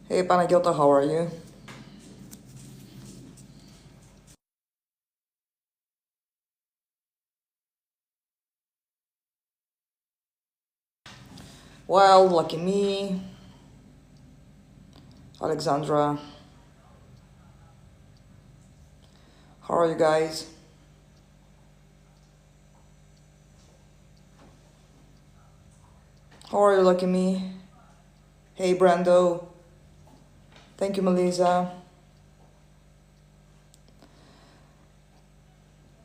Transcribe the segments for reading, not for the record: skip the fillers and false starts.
Hey Panagiota, how are you? Well, lucky me. Alexandra, how are you guys? How are you, lucky me? Hey Brando, thank you Melissa.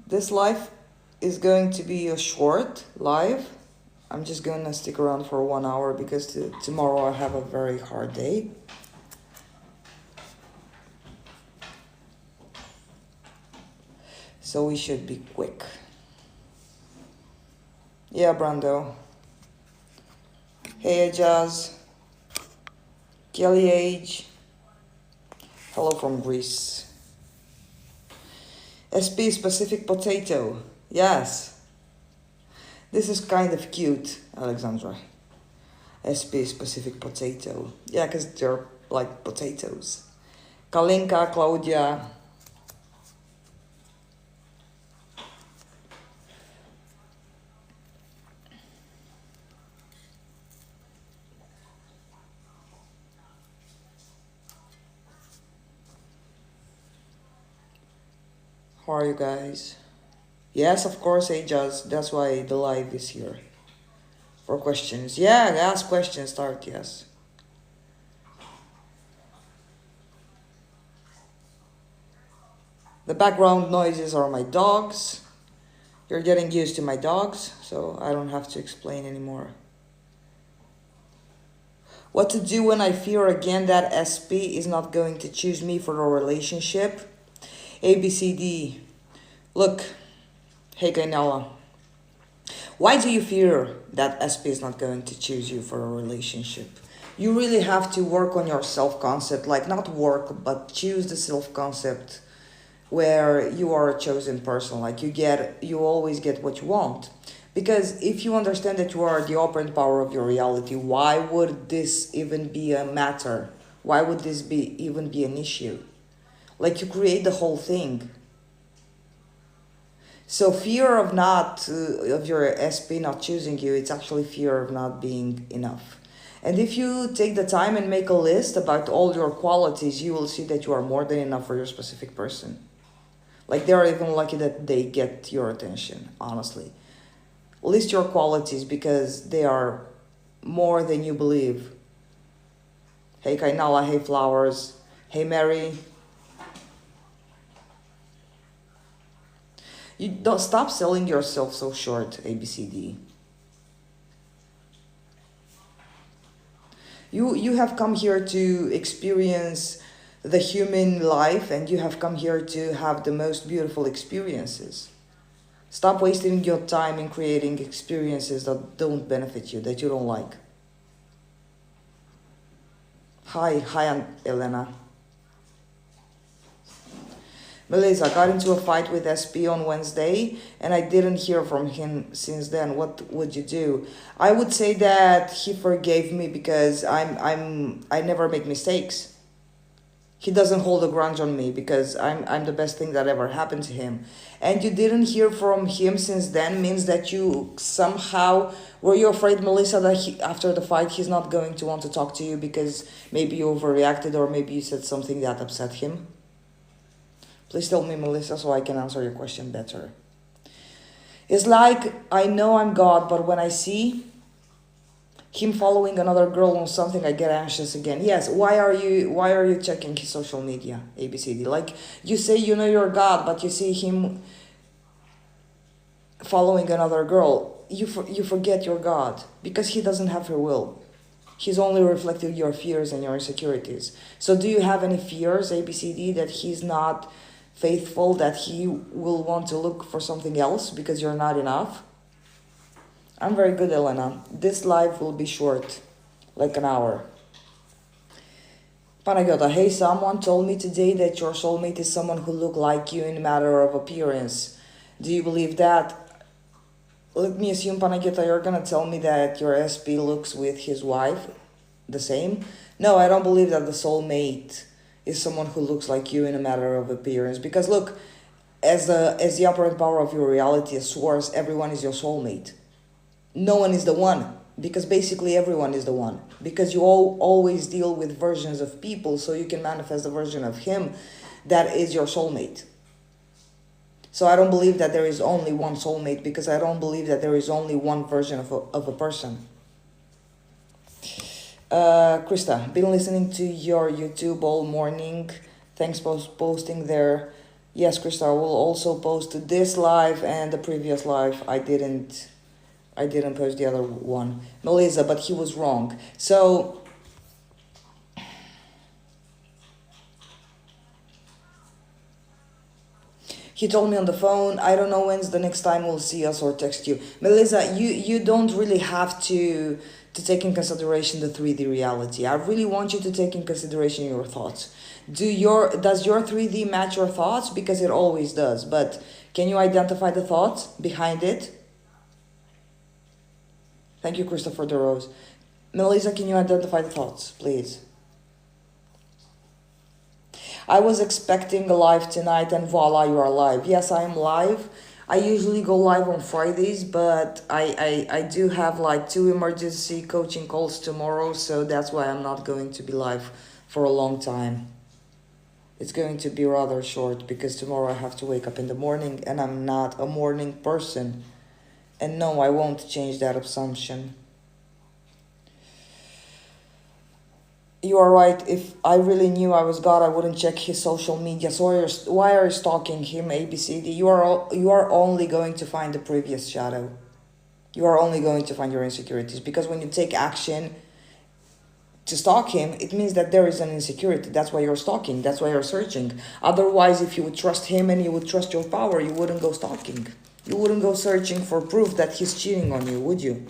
This live is going to be a short live. I'm just gonna stick around for 1 hour because tomorrow I have a very hard day. So we should be quick. Yeah, Brando. Hey Jazz. Kelly Age. Hello from Greece. SP specific potato. Yes. This is kind of cute, Alexandra. SP specific potato. Yeah, because they're like potatoes. Kalinka, Claudia. How are you guys? Yes, of course, Ajaz. That's why the live is here. For questions. Yeah, ask questions, start, yes. The background noises are my dogs. You're getting used to my dogs, so I don't have to explain anymore. What to do when I fear again that SP is not going to choose me for a relationship? ABCD. Look, hey Gainella. Why do you fear that SP is not going to choose you for a relationship? You really have to work on your self-concept, like not work, but choose the self-concept where you are a chosen person, like you always get what you want. Because if you understand that you are the operant power of your reality, why would this even be a matter? Why would this be even be an issue? Like you create the whole thing. So fear of not of your SP not choosing you, it's actually fear of not being enough. And if you take the time and make a list about all your qualities, you will see that you are more than enough for your specific person. Like they are even lucky that they get your attention, honestly. List your qualities because they are more than you believe. Hey Kainala, hey Flowers, hey Mary. You don't stop selling yourself so short, ABCD. You have come here to experience the human life and you have come here to have the most beautiful experiences. Stop wasting your time in creating experiences that don't benefit you, that you don't like. Hi, Elena. Melissa, got into a fight with SP on Wednesday and I didn't hear from him since then. What would you do? I would say that he forgave me because I never make mistakes. He doesn't hold a grudge on me because I'm the best thing that ever happened to him. And you didn't hear from him since then means that you somehow were you afraid, Melissa, that after the fight he's not going to want to talk to you because maybe you overreacted or maybe you said something that upset him? Please tell me, Melissa, so I can answer your question better. It's like I know I'm God, but when I see him following another girl on something, I get anxious again. Yes, why are you checking his social media? ABCD. Like you say you know you're God, but you see him following another girl. You forget you're God because he doesn't have free will. He's only reflecting your fears and your insecurities. So do you have any fears, ABCD, that he's not faithful, that he will want to look for something else because you're not enough? I'm very good, Elena. This live will be short, like an hour. Panagota, hey, someone told me today that your soulmate is someone who look like you in a matter of appearance. Do you believe that? Let me assume, Panagota, you're gonna tell me that your SP looks with his wife. the same. No, I don't believe that the soulmate is someone who looks like you in a matter of appearance. Because look, as the operant power of your reality, as source, everyone is your soulmate. No one is the one, because basically everyone is the one. Because you all always deal with versions of people, so you can manifest a version of him that is your soulmate. So I don't believe that there is only one soulmate, because I don't believe that there is only one version of a person. Krista, been listening to your YouTube all morning. Thanks for posting there. Yes, Krista, I will also post this live and the previous live. I didn't post the other one. Melissa, but he was wrong. So he told me on the phone, I don't know when's the next time we'll see us or text you. Melissa, you don't really have to take in consideration the 3D reality. I really want you to take in consideration your thoughts. Does your 3D match your thoughts? Because it always does. But can you identify the thoughts behind it? Thank you, Christopher DeRose. Melissa, can you identify the thoughts, please? I was expecting a live tonight, and voila, you are live. Yes, I am live. I usually go live on Fridays, but I do have like 2 emergency coaching calls tomorrow, so that's why I'm not going to be live for a long time. It's going to be rather short, because tomorrow I have to wake up in the morning, and I'm not a morning person. And no, I won't change that assumption. You are right. If I really knew I was God, I wouldn't check his social media. So why are you stalking him, ABCD? You are only going to find the previous shadow. You are only going to find your insecurities. Because when you take action to stalk him, it means that there is an insecurity. That's why you're stalking. That's why you're searching. Otherwise, if you would trust him and you would trust your power, you wouldn't go stalking. You wouldn't go searching for proof that he's cheating on you, would you?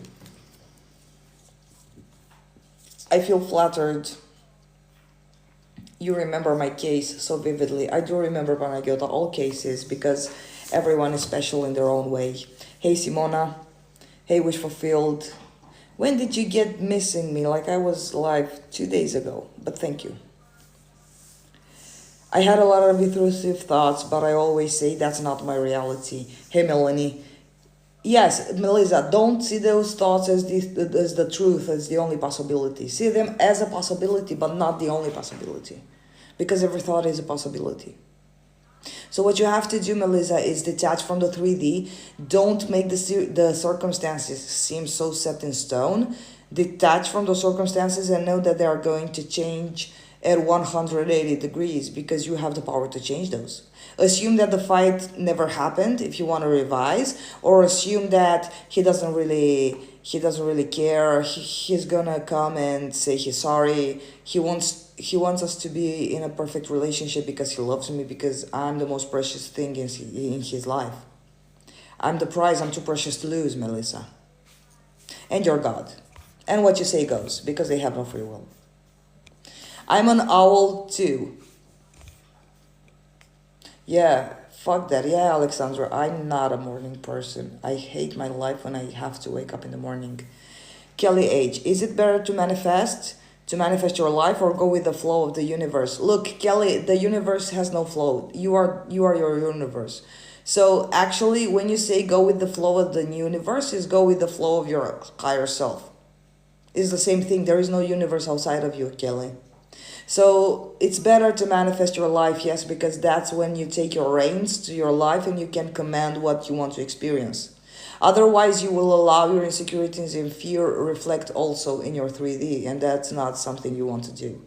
I feel flattered. You remember my case so vividly. I do remember Panagiotta, all cases, because everyone is special in their own way. Hey, Simona. Hey, Wish Fulfilled. When did you get missing me? Like I was live 2 days ago, but thank you. I had a lot of intrusive thoughts, but I always say that's not my reality. Hey, Melanie. Yes, Melissa, don't see those thoughts as the truth, as the only possibility. See them as a possibility, but not the only possibility. Because every thought is a possibility. So what you have to do, Melissa, is detach from the 3D. Don't make the circumstances seem so set in stone. Detach from the circumstances and know that they are going to change at 180 degrees, because you have the power to change those. Assume that the fight never happened if you want to revise, or assume that he doesn't really care. He's gonna come and say he's sorry. He wants us to be in a perfect relationship because he loves me, because I'm the most precious thing in his life. I'm the prize. I'm too precious to lose, Melissa. And you're God. And what you say goes, because they have no free will. I'm an owl too. Yeah, fuck that. Yeah, Alexandra, I'm not a morning person. I hate my life when I have to wake up in the morning. Kelly H, is it better to manifest your life, or go with the flow of the universe? Look, Kelly, the universe has no flow. You are your universe. So actually, when you say go with the flow of the universe, is go with the flow of your higher self. It's the same thing. There is no universe outside of you, Kelly. So it's better to manifest your life, yes, because that's when you take your reins to your life and you can command what you want to experience. Otherwise, you will allow your insecurities and fear reflect also in your 3D, and that's not something you want to do.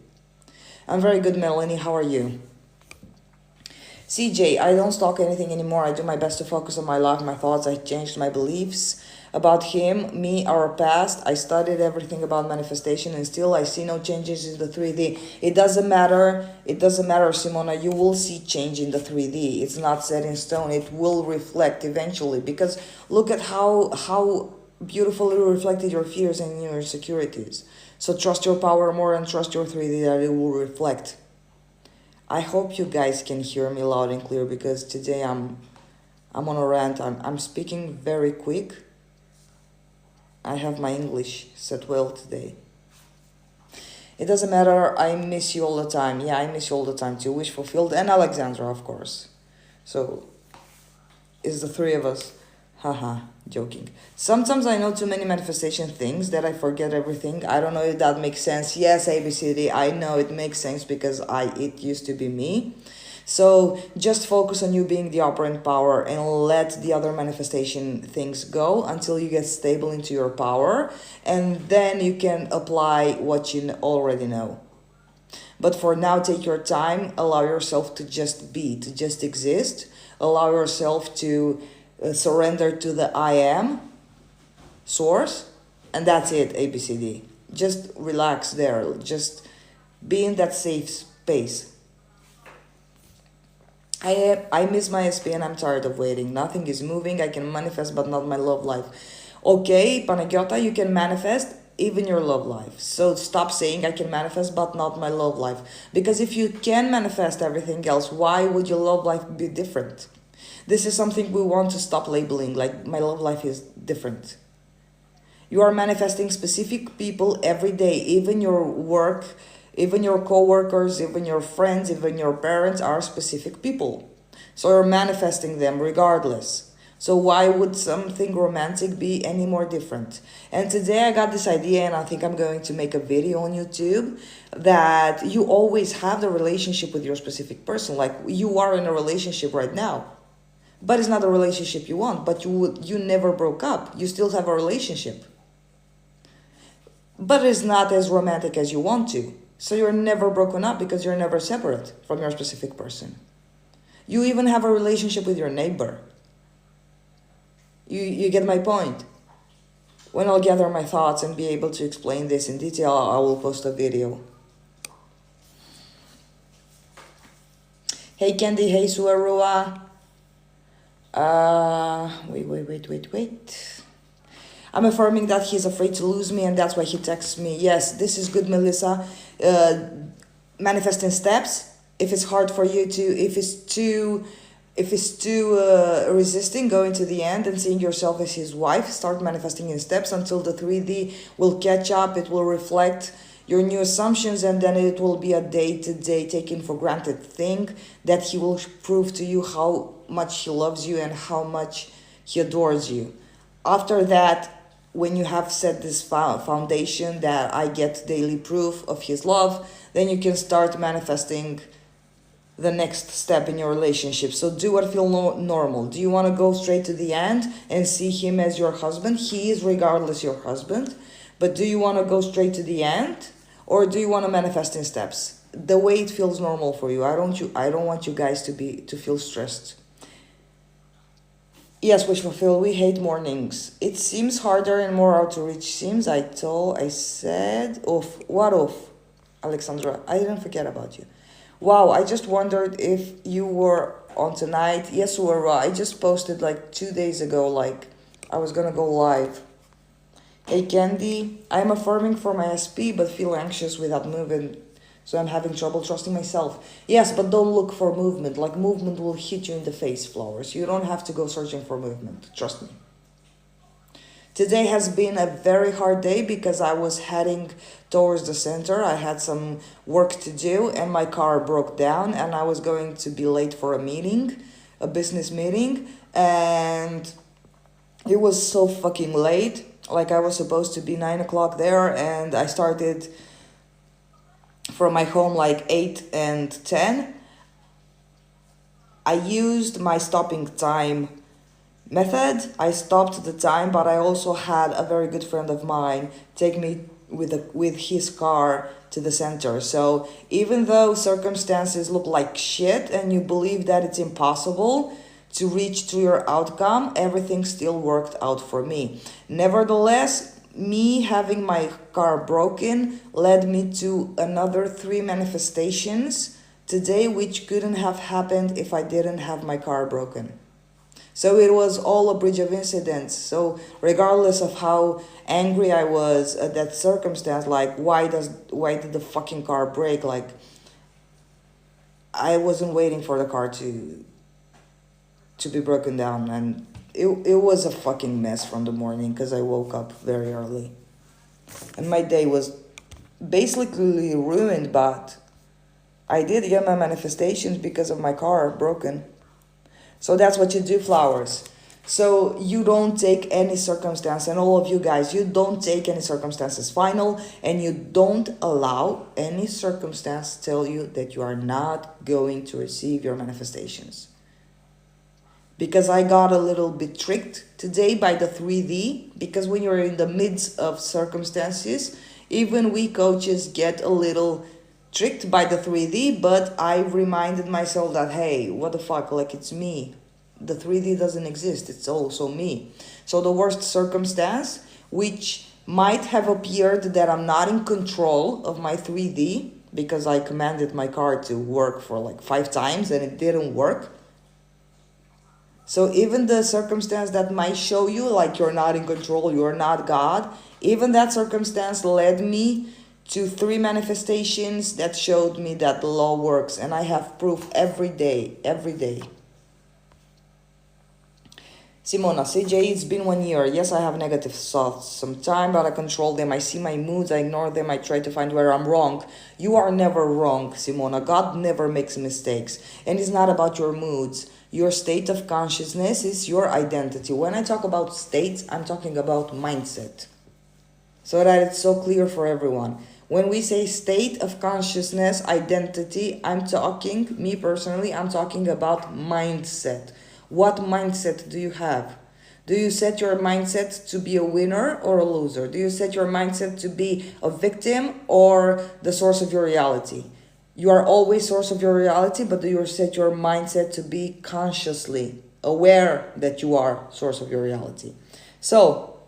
I'm very good, Melanie. How are you? CJ, I don't stalk anything anymore. I do my best to focus on my life, my thoughts. I changed my beliefs about him, me, our past. I studied everything about manifestation, and still I see no changes in the 3D. It doesn't matter, Simona. You will see change in the 3D. It's not set in stone. It will reflect eventually, because look at how beautifully reflected your fears and your insecurities. So trust your power more and trust your 3D that it will reflect. I hope you guys can hear me loud and clear, because today I'm on a rant. I'm speaking very quick. I have my English set well today. It doesn't matter. I miss you all the time. Yeah, I miss you all the time too. Wish fulfilled. And Alexandra, of course. So, it's the three of us. Haha, joking. Sometimes I know too many manifestation things that I forget everything. I don't know if that makes sense. Yes, ABCD, I know it makes sense because it used to be me. So just focus on you being the operant power and let the other manifestation things go until you get stable into your power, and then you can apply what you already know. But for now, take your time, allow yourself to just be, to just exist, allow yourself to surrender to the I am source, and that's it, ABCD. Just relax there, just be in that safe space. I miss my SP and I'm tired of waiting. Nothing is moving. I can manifest, but not my love life. Okay, Panagiota, you can manifest even your love life. So stop saying I can manifest, but not my love life. Because if you can manifest everything else, why would your love life be different? This is something we want to stop labeling, like my love life is different. You are manifesting specific people every day, even your work, even your co-workers, even your friends, even your parents are specific people. So you're manifesting them regardless. So why would something romantic be any more different? And today I got this idea, and I think I'm going to make a video on YouTube, that you always have the relationship with your specific person. Like you are in a relationship right now, but it's not a relationship you want, but you never broke up. You still have a relationship, but it's not as romantic as you want to. So you're never broken up because you're never separate from your specific person. You even have a relationship with your neighbor. You get my point? When I'll gather my thoughts and be able to explain this in detail, I will post a video. Hey Candy, hey Suarua. Wait. I'm affirming that he's afraid to lose me, and that's why he texts me. Yes, this is good, Melissa. Manifest in steps. If it's hard for you to, if it's too resisting going to the end and seeing yourself as his wife, start manifesting in steps until the 3D will catch up. It will reflect your new assumptions, and then it will be a day-to-day taken for granted thing that he will prove to you how much he loves you and how much he adores you. After that, when you have set this foundation that I get daily proof of his love, then you can start manifesting the next step in your relationship. So do what feels normal. Do you want to go straight to the end and see him as your husband? He is regardless your husband. But do you want to go straight to the end, or do you want to manifest in steps? The way it feels normal for you. I don't want you guys to feel stressed. Yes, wish fulfill. We hate mornings. It seems harder and more out to reach. Seems I said off. What off? Alexandra, I didn't forget about you. Wow, I just wondered if you were on tonight. Yes, we were. I just posted like 2 days ago, like I was gonna go live. Hey Candy, I'm affirming for my SP but feel anxious without moving. So I'm having trouble trusting myself. Yes, but don't look for movement. Like movement will hit you in the face, Flowers. You don't have to go searching for movement. Trust me. Today has been a very hard day because I was heading towards the center. I had some work to do and my car broke down and I was going to be late for a meeting, a business meeting. And it was so fucking late. Like I was supposed to be 9 o'clock there, and I started from my home like 8 and 10. I used my stopping time method. I stopped the time, but I also had a very good friend of mine take me with his car to the center. So even though circumstances look like shit and you believe that it's impossible to reach to your outcome, everything still worked out for me. Nevertheless, me having my car broken led me to another 3 manifestations today, which couldn't have happened if I didn't have my car broken. So it was all a bridge of incidents. So regardless of how angry I was at that circumstance, like why did the fucking car break? Like I wasn't waiting for the car to be broken down, and it was a fucking mess from the morning because I woke up very early and my day was basically ruined, but I did get my manifestations because of my car broken. So that's what you do, flowers. So you don't take any circumstance, and all of you guys, you don't take any circumstances final, and you don't allow any circumstance tell you that you are not going to receive your manifestations. Because I got a little bit tricked today by the 3D, because when you're in the midst of circumstances, even we coaches get a little tricked by the 3D, but I reminded myself that, hey, what the fuck, like, it's me. The 3D doesn't exist, it's also me. So the worst circumstance, which might have appeared that I'm not in control of my 3D, because I commanded my car to work for like 5 times and it didn't work. So even the circumstance that might show you like you're not in control, you're not God, even that circumstance led me to 3 manifestations that showed me that the law works, and I have proof every day, every day. Simona, CJ, it's been 1 year. Yes, I have negative thoughts sometimes, but I control them. I see my moods, I ignore them, I try to find where I'm wrong. You are never wrong, Simona. God never makes mistakes. And it's not about your moods. Your state of consciousness is your identity. When I talk about states, I'm talking about mindset. So that it's so clear for everyone. When we say state of consciousness, identity, I'm talking, me personally, I'm talking about mindset. What mindset do you have? Do you set your mindset to be a winner or a loser? Do you set your mindset to be a victim or the source of your reality? You are always source of your reality, but do you set your mindset to be consciously aware that you are source of your reality? So,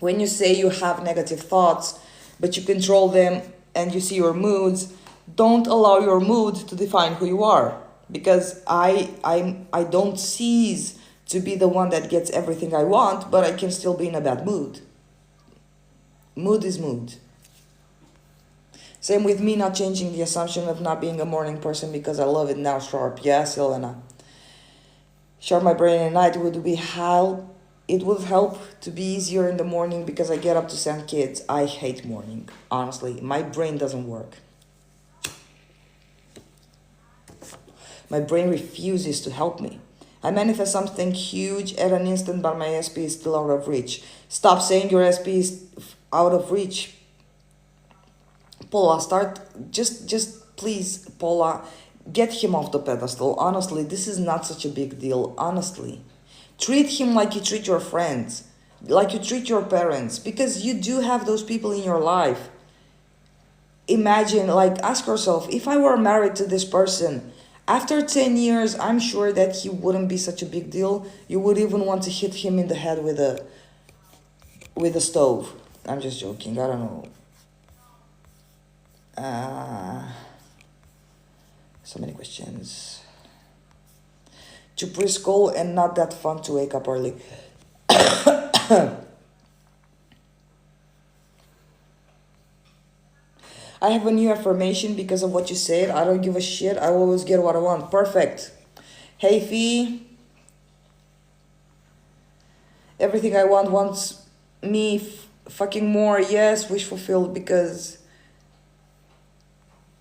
when you say you have negative thoughts, but you control them and you see your moods, don't allow your mood to define who you are. Because I don't cease to be the one that gets everything I want, but I can still be in a bad mood. Mood is mood. Same with me not changing the assumption of not being a morning person because I love it now sharp. Yes, Elena. Sharp my brain at night would be how it would help to be easier in the morning because I get up to send kids. I hate morning. Honestly, my brain doesn't work. My brain refuses to help me. I manifest something huge at an instant, but my SP is still out of reach. Stop saying your SP is out of reach. Paula, just please, Paula, get him off the pedestal. Honestly, this is not such a big deal. Honestly. Treat him like you treat your friends, like you treat your parents, because you do have those people in your life. Imagine, like, ask yourself, if I were married to this person, after 10 years, I'm sure that he wouldn't be such a big deal. You would even want to hit him in the head with a stove. I'm just joking. I don't know. So many questions. To preschool and not that fun to wake up early. I have a new affirmation because of what you said. I don't give a shit. I always get what I want. Perfect. Hey, Fee. Everything I want wants me fucking more. Yes, wish fulfilled because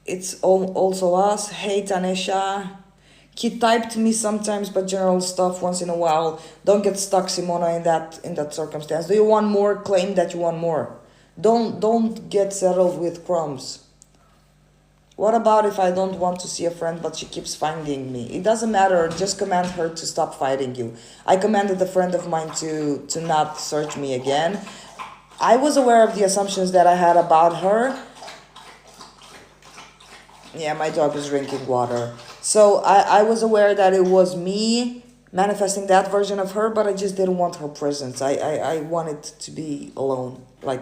it's also us. Hey, Tanesha. He typed me sometimes, but general stuff once in a while. Don't get stuck, Simona, in that circumstance. Do you want more? Claim that you want more. Don't get settled with crumbs. What about if I don't want to see a friend but she keeps finding me? It doesn't matter, just command her to stop fighting you. I commanded a friend of mine to not search me again. I was aware of the assumptions that I had about her. Yeah, my dog is drinking water. So I was aware that it was me manifesting that version of her, but I just didn't want her presence. I wanted to be alone. Like,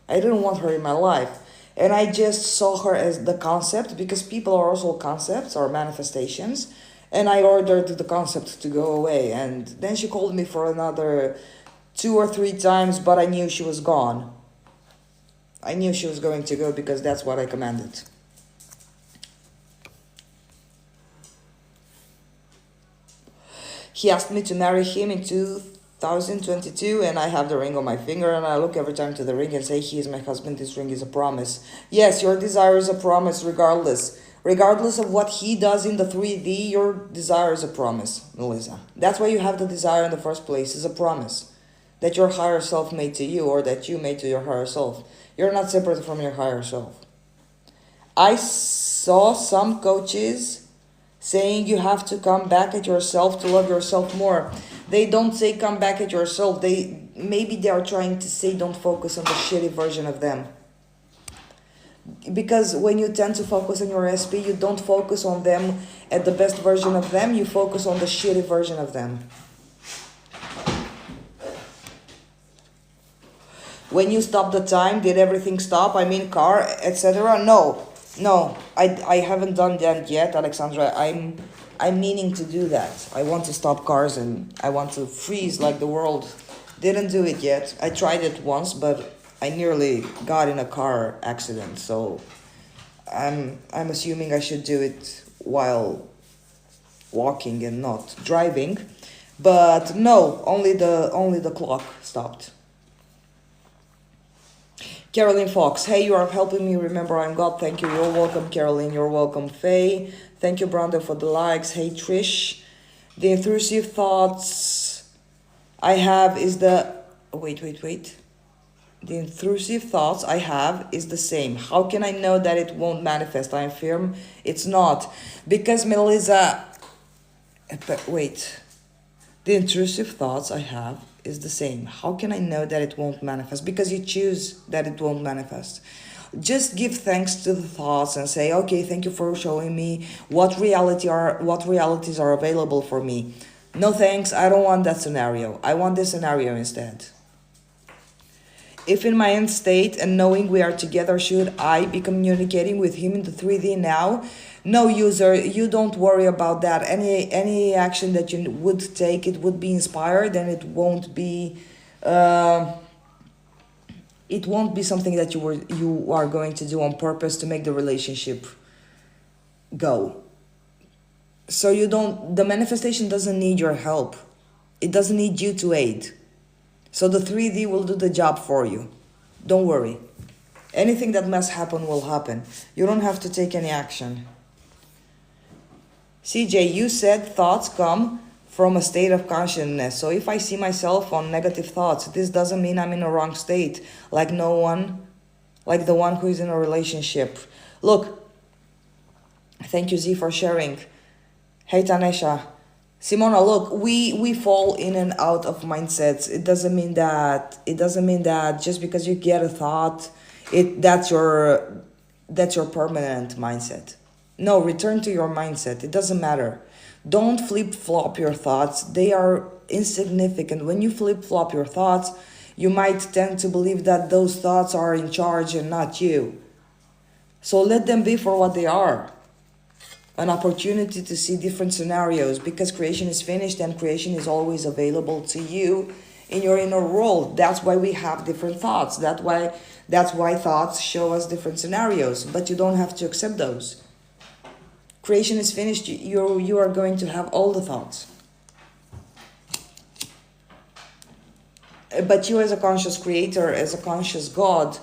I didn't want her in my life. And I just saw her as the concept, because people are also concepts or manifestations. And I ordered the concept to go away. And then she called me for another 2 or 3 times, but I knew she was gone. I knew she was going to go because that's what I commanded. He asked me to marry him in 2022, and I have the ring on my finger, and I look every time to the ring and say, he is my husband, this ring is a promise. Yes, your desire is a promise regardless. Regardless of what he does in the 3D, your desire is a promise, Melissa. That's why you have the desire in the first place, is a promise. That your higher self made to you, or that you made to your higher self. You're not separate from your higher self. I saw some coaches saying you have to come back at yourself to love yourself more. They don't say come back at yourself. They are trying to say don't focus on the shitty version of them. Because when you tend to focus on your SP, you don't focus on them at the best version of them, you focus on the shitty version of them. When you stop the time, did everything stop? I mean car, etc. No, I haven't done that yet, Alexandra. I'm meaning to do that. I want to stop cars and I want to freeze like the world. Didn't do it yet. I tried it once, but I nearly got in a car accident. So I'm assuming I should do it while walking and not driving. But no, only the clock stopped. Caroline Fox, hey, you are helping me remember I'm God. Thank you. You're welcome, Caroline. You're welcome, Faye. Thank you, Brando, for the likes. Hey, Trish. The intrusive thoughts I have is the... Wait. The intrusive thoughts I have is the same. How can I know that it won't manifest? I affirm it's not. Because, Melissa... Wait. The intrusive thoughts I have is the same. How can I know that it won't manifest? Because you choose that it won't manifest. Just give thanks to the thoughts and say, okay, thank you for showing me what realities are available for me. No thanks, I don't want that scenario. I want this scenario instead. If in my end state and knowing we are together, should I be communicating with him in the 3D now? No, user, you don't worry about that. Any action that you would take, it would be inspired, and it won't be something that you are going to do on purpose to make the relationship go. So the manifestation doesn't need your help. It doesn't need you to aid. So the 3D will do the job for you. Don't worry. Anything that must happen will happen. You don't have to take any action. CJ, you said thoughts come from a state of consciousness. So if I see myself on negative thoughts, this doesn't mean I'm in a wrong state. Like the one who is in a relationship. Look, thank you, Z, for sharing. Hey, Tanesha. Simona, look, we fall in and out of mindsets. It doesn't mean that just because you get a thought, that's your permanent mindset. No, return to your mindset. It doesn't matter. Don't flip-flop your thoughts. They are insignificant. When you flip-flop your thoughts, you might tend to believe that those thoughts are in charge and not you. So let them be for what they are. An opportunity to see different scenarios, because creation is finished and creation is always available to you in your inner world. That's why we have different thoughts. That's why thoughts show us different scenarios, but you don't have to accept those. Creation is finished. You are going to have all the thoughts. But you as a conscious creator, as a conscious God,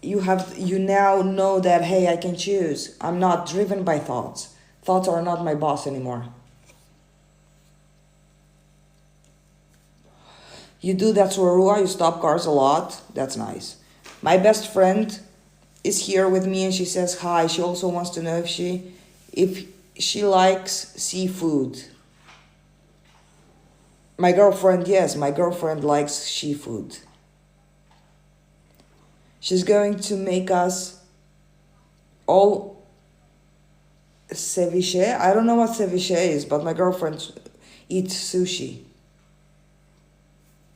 you now know that, hey, I can choose. I'm not driven by thoughts. Thoughts are not my boss anymore. You do that, Sorua, you stop cars a lot. That's nice. My best friend is here with me and she says hi. She also wants to know if she likes seafood. My girlfriend, yes, my girlfriend likes seafood. She's going to make us all ceviche. I don't know what ceviche is, but my girlfriend eats sushi.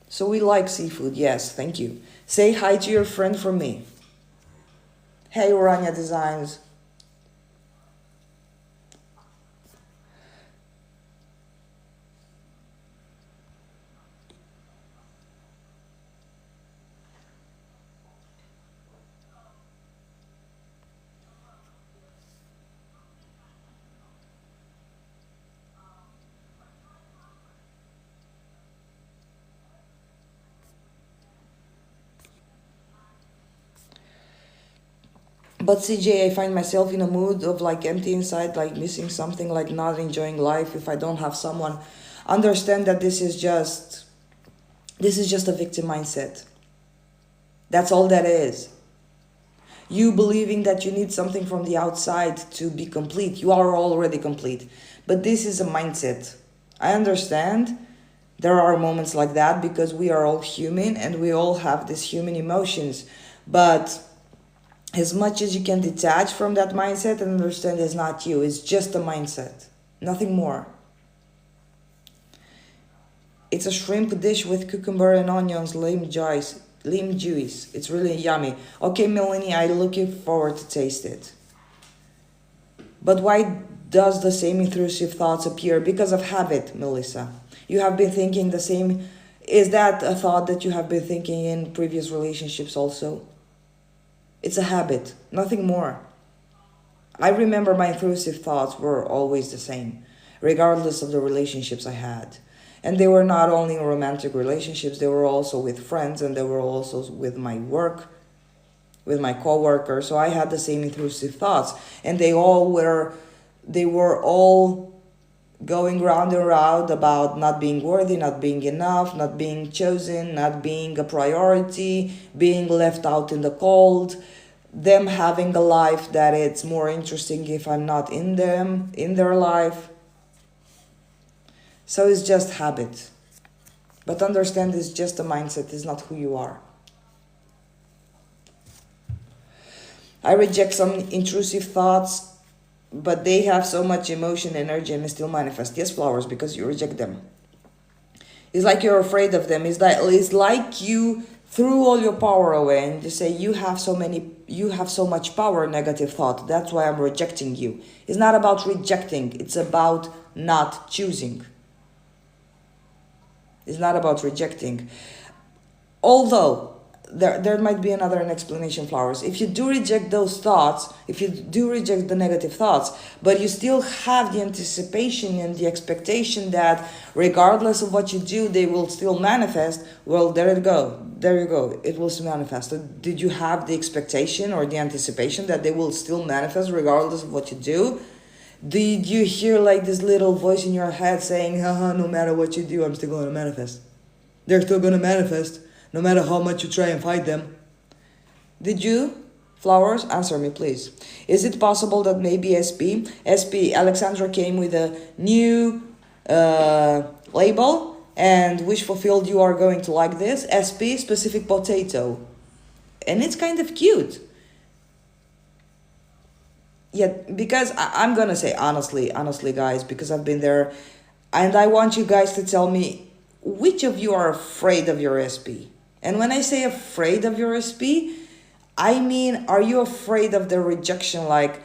So we like seafood, yes, thank you. Say hi to your friend from me. Hey, Urania Designs. But CJ, I find myself in a mood of like empty inside, like missing something, like not enjoying life if I don't have someone. Understand that this is just a victim mindset. That's all that is. You believing that you need something from the outside to be complete. You are already complete. But this is a mindset. I understand there are moments like that because we are all human and we all have these human emotions. But as much as you can detach from that mindset and understand it's not you, it's just a mindset. Nothing more. It's a shrimp dish with cucumber and onions, lime juice. It's really yummy. Okay, Melanie, I looking forward to taste it. But why does the same intrusive thoughts appear? Because of habit, Melissa. You have been thinking the same. Is that a thought that you have been thinking in previous relationships also? It's a habit, nothing more. I remember my intrusive thoughts were always the same, regardless of the relationships I had. And they were not only in romantic relationships, they were also with friends and they were also with my work, with my coworkers. So I had the same intrusive thoughts. And they were all going round and round about not being worthy, not being enough, not being chosen, not being a priority, being left out in the cold, them having a life that it's more interesting if I'm not in their life. So it's just habit. But understand it's just a mindset, it's not who you are. I reject some intrusive thoughts, but they have so much emotion, energy, and they still manifest. Yes, flowers, because you reject them. It's like you're afraid of them. It's like you threw all your power away and you say you have so much power, negative thought. That's why I'm rejecting you. It's not about rejecting. It's about not choosing. It's not about rejecting. Although there might be another explanation, flowers. If you do reject those thoughts, if you do reject the negative thoughts, but you still have the anticipation and the expectation that regardless of what you do, they will still manifest, well, there you go. It will manifest. So did you have the expectation or the anticipation that they will still manifest regardless of what you do? Did you hear like this little voice in your head saying, no matter what you do, I'm still going to manifest. They're still going to manifest. No matter how much you try and fight them. Did you? Flowers, answer me please. Is it possible that maybe Alexandra came with a new label and wish fulfilled you are going to like this? SP, specific potato. And it's kind of cute. Yeah, because I'm gonna say honestly guys, because I've been there. And I want you guys to tell me which of you are afraid of your SP. And when I say afraid of your SP, I mean, are you afraid of the rejection? Like,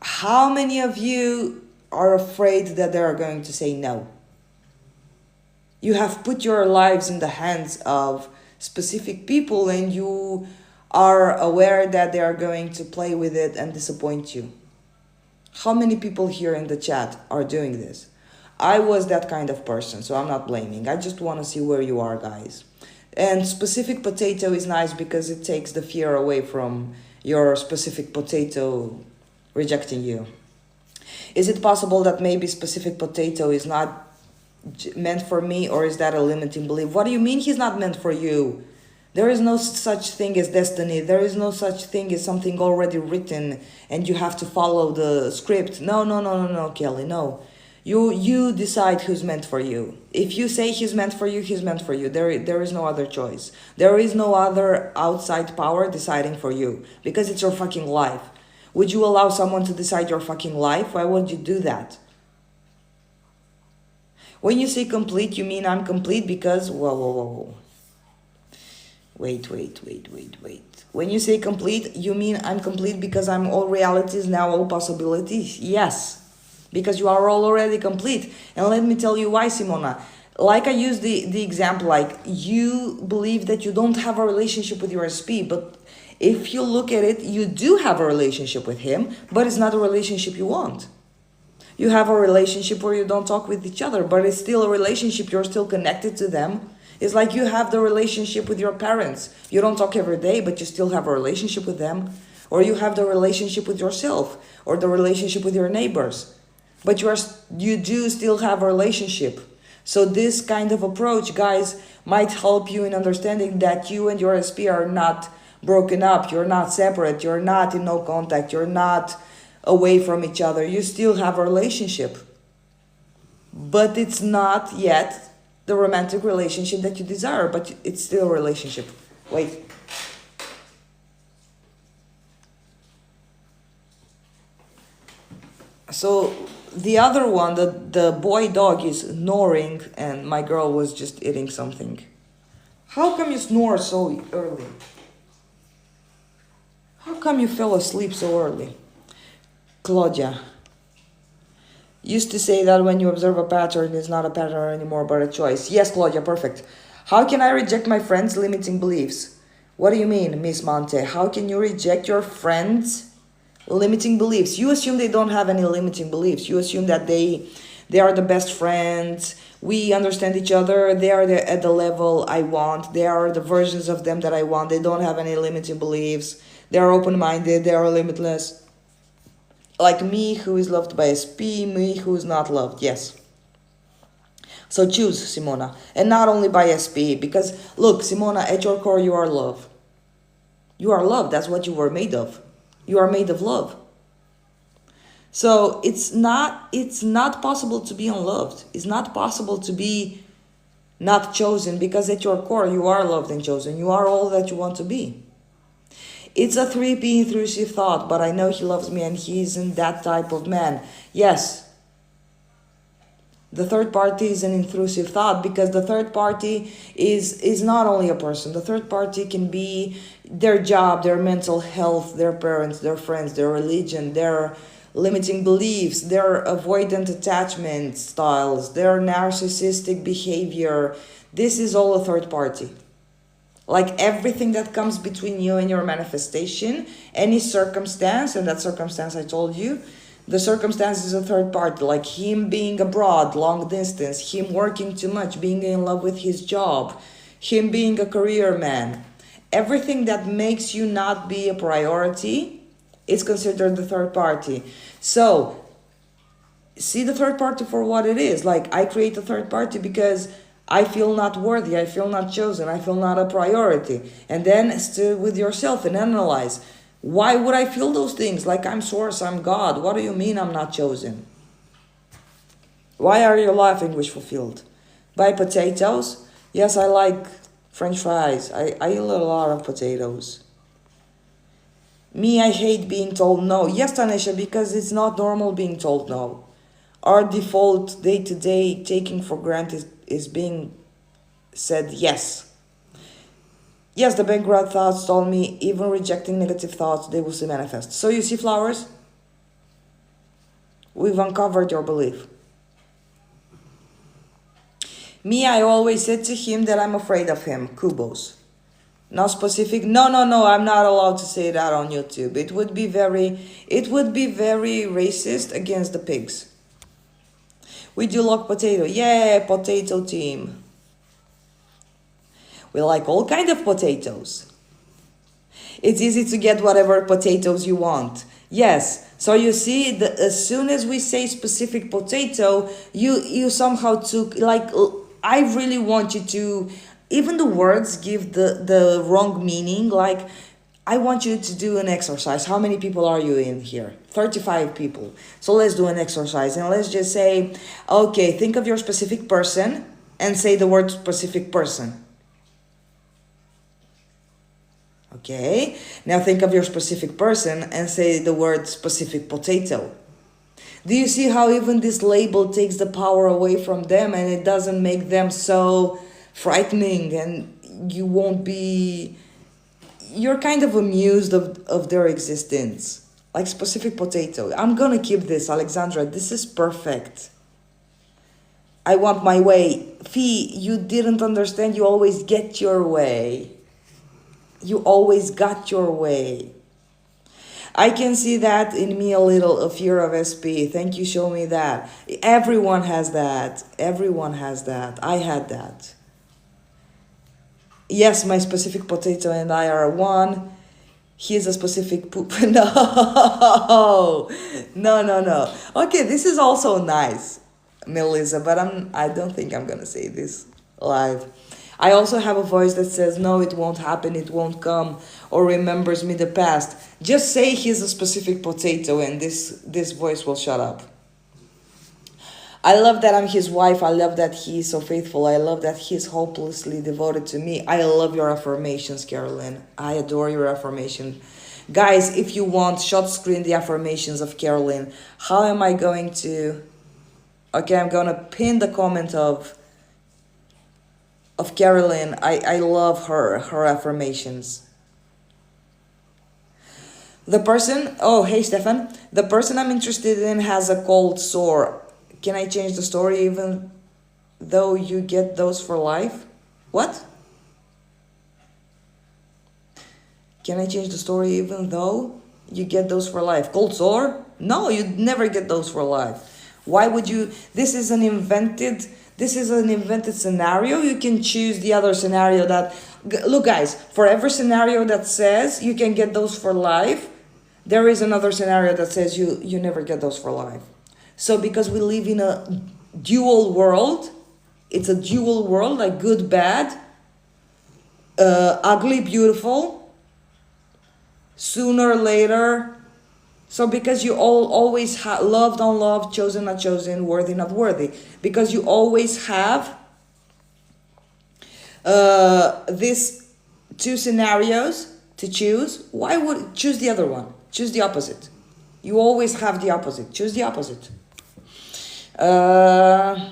how many of you are afraid that they are going to say no? You have put your lives in the hands of specific people and you are aware that they are going to play with it and disappoint you. How many people here in the chat are doing this? I was that kind of person, so I'm not blaming. I just want to see where you are, guys. And specific potato is nice because it takes the fear away from your specific potato rejecting you. Is it possible that maybe specific potato is not meant for me, or is that a limiting belief? What do you mean he's not meant for you? There is no such thing as destiny. There is no such thing as something already written and you have to follow the script. No, Kelly, no. You decide who's meant for you. If you say he's meant for you, he's meant for you. There is no other choice. There is no other outside power deciding for you because it's your fucking life. Would you allow someone to decide your fucking life? Why would you do that? When you say complete, you mean I'm complete because... Whoa. Wait. When you say complete, you mean I'm complete because I'm all realities, now all possibilities? Yes. Because you are all already complete. And let me tell you why, Simona. Like I used the example, like you believe that you don't have a relationship with your SP, but if you look at it, you do have a relationship with him, but it's not a relationship you want. You have a relationship where you don't talk with each other, but it's still a relationship, you're still connected to them. It's like you have the relationship with your parents. You don't talk every day, but you still have a relationship with them. or you have the relationship with yourself, or the relationship with your neighbors, but you do still have a relationship. So this kind of approach, guys, might help you in understanding that you and your SP are not broken up, you're not separate, you're not in no contact, you're not away from each other, you still have a relationship. But it's not yet the romantic relationship that you desire, but it's still a relationship. Wait. So the other one, the boy dog is snoring, and my girl was just eating something. How come you snore so early? How come you fell asleep so early? Claudia. Used to say that when you observe a pattern, it's not a pattern anymore, but a choice. Yes, Claudia, perfect. How can I reject my friends' limiting beliefs? What do you mean, Miss Monte? How can you reject your friends' limiting beliefs? You assume they don't have any limiting beliefs. You assume that they are the best friends. We understand each other. They are at the level I want. They are the versions of them that I want. They don't have any limiting beliefs. They are open-minded. They are limitless. Like me, who is loved by SP, me, who is not loved. Yes. So choose, Simona. And not only by SP. Because, look, Simona, at your core, you are love. You are love. That's what you were made of. You are made of love. So it's not possible to be unloved. It's not possible to be not chosen, because at your core, you are loved and chosen. You are all that you want to be. It's a 3P intrusive thought, but I know he loves me and he isn't that type of man. Yes. The third party is an intrusive thought, because the third party is not only a person. The third party can be their job, their mental health, their parents, their friends, their religion, their limiting beliefs, their avoidant attachment styles, their narcissistic behavior. This is all a third party. Like everything that comes between you and your manifestation, any circumstance, and that circumstance I told you, the circumstance is a third party, like him being abroad, long distance, him working too much, being in love with his job, him being a career man. Everything that makes you not be a priority is considered the third party. So, see the third party for what it is. Like, I create a third party because I feel not worthy, I feel not chosen, I feel not a priority. And then stay with yourself and analyze. Why would I feel those things? Like I'm source, I'm God. What do you mean I'm not chosen? Why are you laughing, wish fulfilled? Buy potatoes? Yes, I like French fries. I eat a lot of potatoes. Me, I hate being told no. Yes, Tanisha, because it's not normal being told no. Our default day-to-day taking for granted is being said yes. Yes, the background thoughts told me even rejecting negative thoughts, they will still manifest. So you see flowers? We've uncovered your belief. Me, I always said to him that I'm afraid of him. Kubos. Not specific. No, I'm not allowed to say that on YouTube. It would be very racist against the pigs. We do like potato. Yeah, potato team. We like all kind of potatoes. It's easy to get whatever potatoes you want. Yes. So you see, as soon as we say specific potato, you somehow took, like, I really want you to, even the words give the wrong meaning. Like, I want you to do an exercise. How many people are you in here? 35 people. So let's do an exercise. And let's just say, okay, think of your specific person and say the word specific person. Okay, now think of your specific person and say the word specific potato. Do you see how even this label takes the power away from them and it doesn't make them so frightening, and you won't be, you're kind of amused of their existence. Like specific potato. I'm gonna keep this, Alexandra. This is perfect. I want my way. Fee, you didn't understand. You always get your way. You always got your way. I can see that in me a little, a fear of SP. Thank you, show me that. Everyone has that. Everyone has that. I had that. Yes, my specific potato and I are one. He is a specific poop. No, no. Okay, this is also nice, Melissa, but I don't think I'm gonna say this live. I also have a voice that says, no, it won't happen, it won't come, or remembers me the past. Just say he's a specific potato and this voice will shut up. I love that I'm his wife. I love that he's so faithful. I love that he's hopelessly devoted to me. I love your affirmations, Carolyn. I adore your affirmation. Guys, if you want, short screen the affirmations of Carolyn. How am I going to... Okay, I'm going to pin the comment of Carolyn. I love her affirmations. The person... Oh, hey, Stefan. The person I'm interested in has a cold sore. Can I change the story even though you get those for life? What? Can I change the story even though you get those for life? Cold sore? No, you'd never get those for life. Why would you? This is an invented scenario. You can choose the other scenario that... Look, guys, for every scenario that says you can get those for life, there is another scenario that says you never get those for life. So because we live in a dual world, it's a dual world, like good, bad, ugly, beautiful, sooner, later. So because you always have loved, unloved, chosen, not chosen, worthy, not worthy. Because you always have these two scenarios to choose. Why would choose the other one? Choose the opposite. You always have the opposite. Choose the opposite. I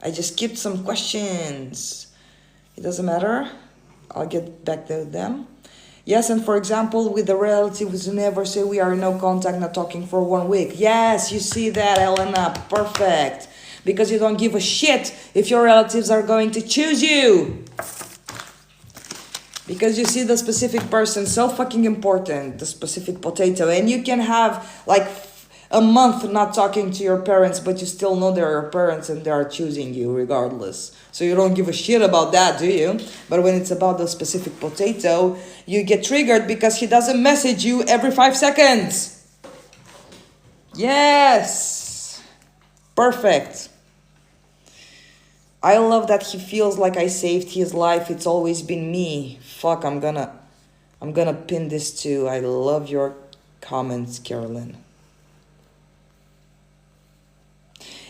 just skipped some questions. It doesn't matter. I'll get back to them. Yes, and for example, with the relatives who never say we are in no contact, not talking for 1 week. Yes, you see that, Elena. Perfect. Because you don't give a shit if your relatives are going to choose you. Because you see the specific person, so fucking important, the specific potato. And you can have like a month not talking to your parents, but you still know they're your parents and they are choosing you regardless. So you don't give a shit about that, do you? But when it's about the specific potato, you get triggered because he doesn't message you every 5 seconds. Yes. Perfect. I love that he feels like I saved his life. It's always been me. Fuck, I'm gonna pin this too. I love your comments, Carolyn.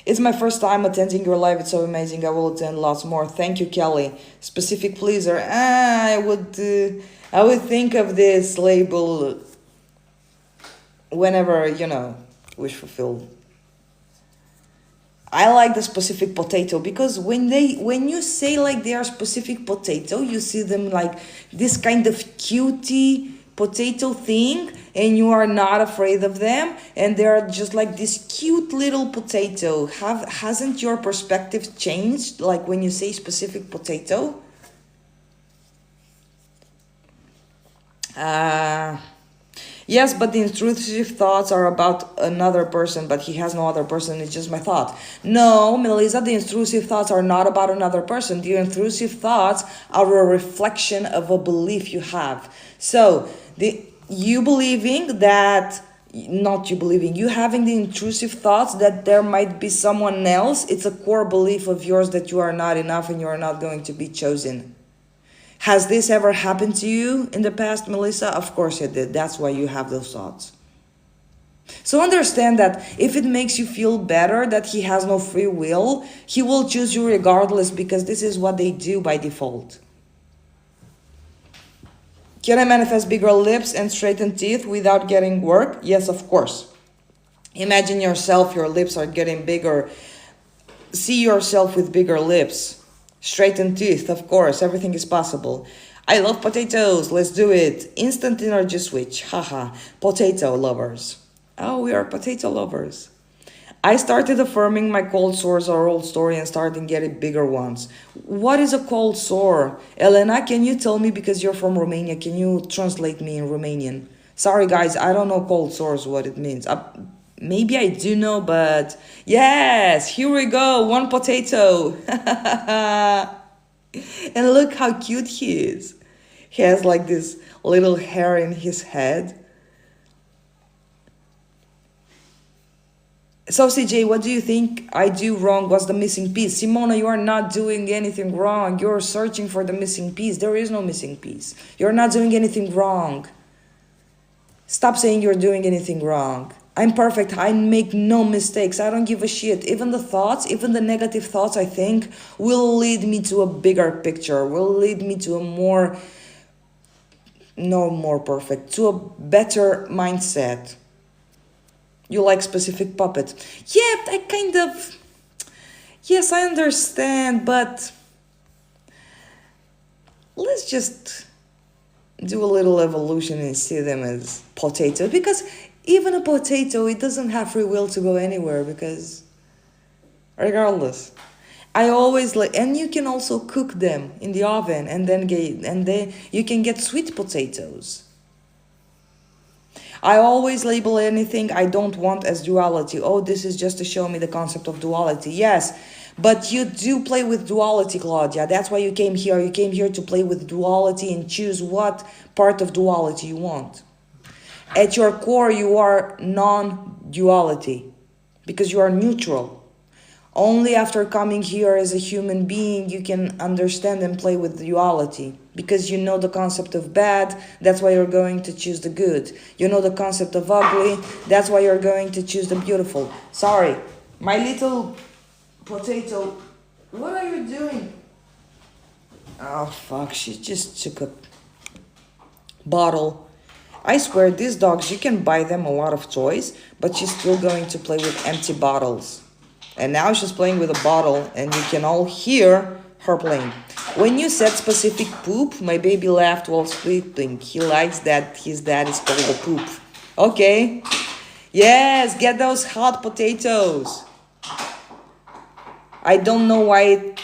It's my first time attending your live. It's so amazing. I will attend lots more. Thank you, Kelly. Specific pleaser. I would think of this label whenever, wish fulfilled. I like the specific potato because when you say like they are specific potato, you see them like this kind of cutie potato thing, and you are not afraid of them, and they're just like this cute little potato. Hasn't your perspective changed like when you say specific potato? Yes, but the intrusive thoughts are about another person, but he has no other person, it's just my thought. No, Melissa, the intrusive thoughts are not about another person. The intrusive thoughts are a reflection of a belief you have. So, you having the intrusive thoughts that there might be someone else, it's a core belief of yours that you are not enough and you are not going to be chosen. Has this ever happened to you in the past, Melissa? Of course it did. That's why you have those thoughts. So understand that if it makes you feel better that he has no free will, he will choose you regardless because this is what they do by default. Can I manifest bigger lips and straightened teeth without getting work? Yes, of course. Imagine yourself, your lips are getting bigger. See yourself with bigger lips. Straightened teeth, of course, everything is possible. I love potatoes, let's do it. Instant energy switch, haha. Potato lovers. Oh, we are potato lovers. I started affirming my cold sores are old story and starting getting bigger ones. What is a cold sore? Elena, can you tell me, because you're from Romania, can you translate me in Romanian? Sorry guys, I don't know cold sores, what it means. Maybe I do know, but yes, here we go, one potato. And look how cute he is. He has like this little hair in his head. So CJ, what do you think I do wrong? What's the missing piece? Simona, you are not doing anything wrong. You're searching for the missing piece. There is no missing piece. You're not doing anything wrong. Stop saying you're doing anything wrong. I'm perfect. I make no mistakes. I don't give a shit. Even the thoughts, even the negative thoughts, I think, will lead me to a bigger picture, will lead me to a to a better mindset. You like specific puppets. Yeah, I kind of... Yes, I understand, but... Let's just do a little evolution and see them as potatoes. Because even a potato, it doesn't have free will to go anywhere. Because regardless... I always like... And you can also cook them in the oven. And then you can get sweet potatoes. I always label anything I don't want as duality. Oh, this is just to show me the concept of duality. Yes, but you do play with duality, Claudia. That's why you came here. You came here to play with duality and choose what part of duality you want. At your core, you are non-duality because you are neutral. Only after coming here as a human being, you can understand and play with duality. Because you know the concept of bad, that's why you're going to choose the good. You know the concept of ugly, that's why you're going to choose the beautiful. Sorry, my little potato, what are you doing? Oh fuck, she just took a bottle. I swear, these dogs, you can buy them a lot of toys, but she's still going to play with empty bottles. And now she's playing with a bottle, and you can all hear her playing. When you said specific poop, my baby laughed while sleeping. He likes that his dad is called a poop. Okay. Yes, get those hot potatoes. I don't know why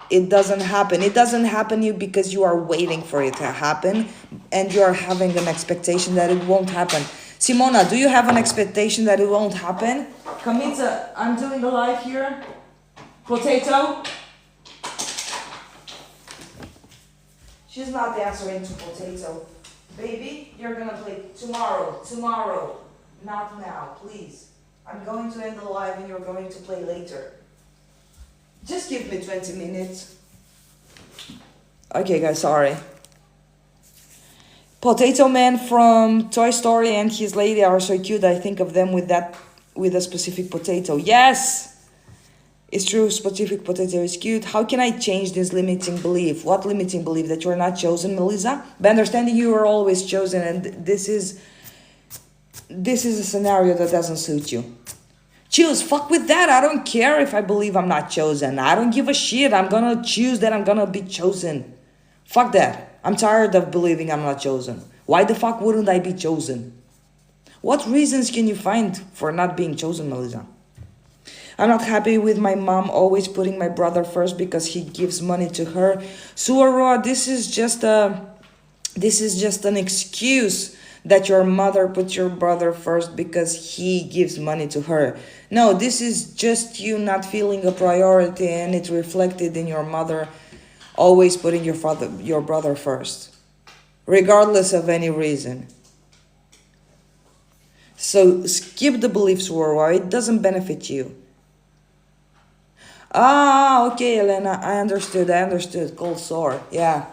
it doesn't happen. It doesn't happen you because you are waiting for it to happen, and you are having an expectation that it won't happen. Simona, do you have an expectation that it won't happen? Kamita, I'm doing the live here. Potato. She's not answering to potato. Baby, you're gonna play tomorrow. Tomorrow. Not now, please. I'm going to end the live and you're going to play later. Just give me 20 minutes. Okay, guys, sorry. Potato Man from Toy Story and his lady are so cute. I think of them with a specific potato. Yes! It's true, specific potato is cute. How can I change this limiting belief? What limiting belief? That you're not chosen, Melissa? By understanding you are always chosen, and this is a scenario that doesn't suit you. Choose, fuck with that. I don't care if I believe I'm not chosen. I don't give a shit. I'm gonna choose that I'm gonna be chosen. Fuck that. I'm tired of believing I'm not chosen. Why the fuck wouldn't I be chosen? What reasons can you find for not being chosen, Melissa? I'm not happy with my mom always putting my brother first because he gives money to her. Suarua, this is just an excuse that your mother put your brother first because he gives money to her. No, this is just you not feeling a priority, and it's reflected in your mother always putting your brother first, regardless of any reason. So skip the beliefs, Suarua. It doesn't benefit you. Ah, okay, Elena, I understood. Cold sore, yeah.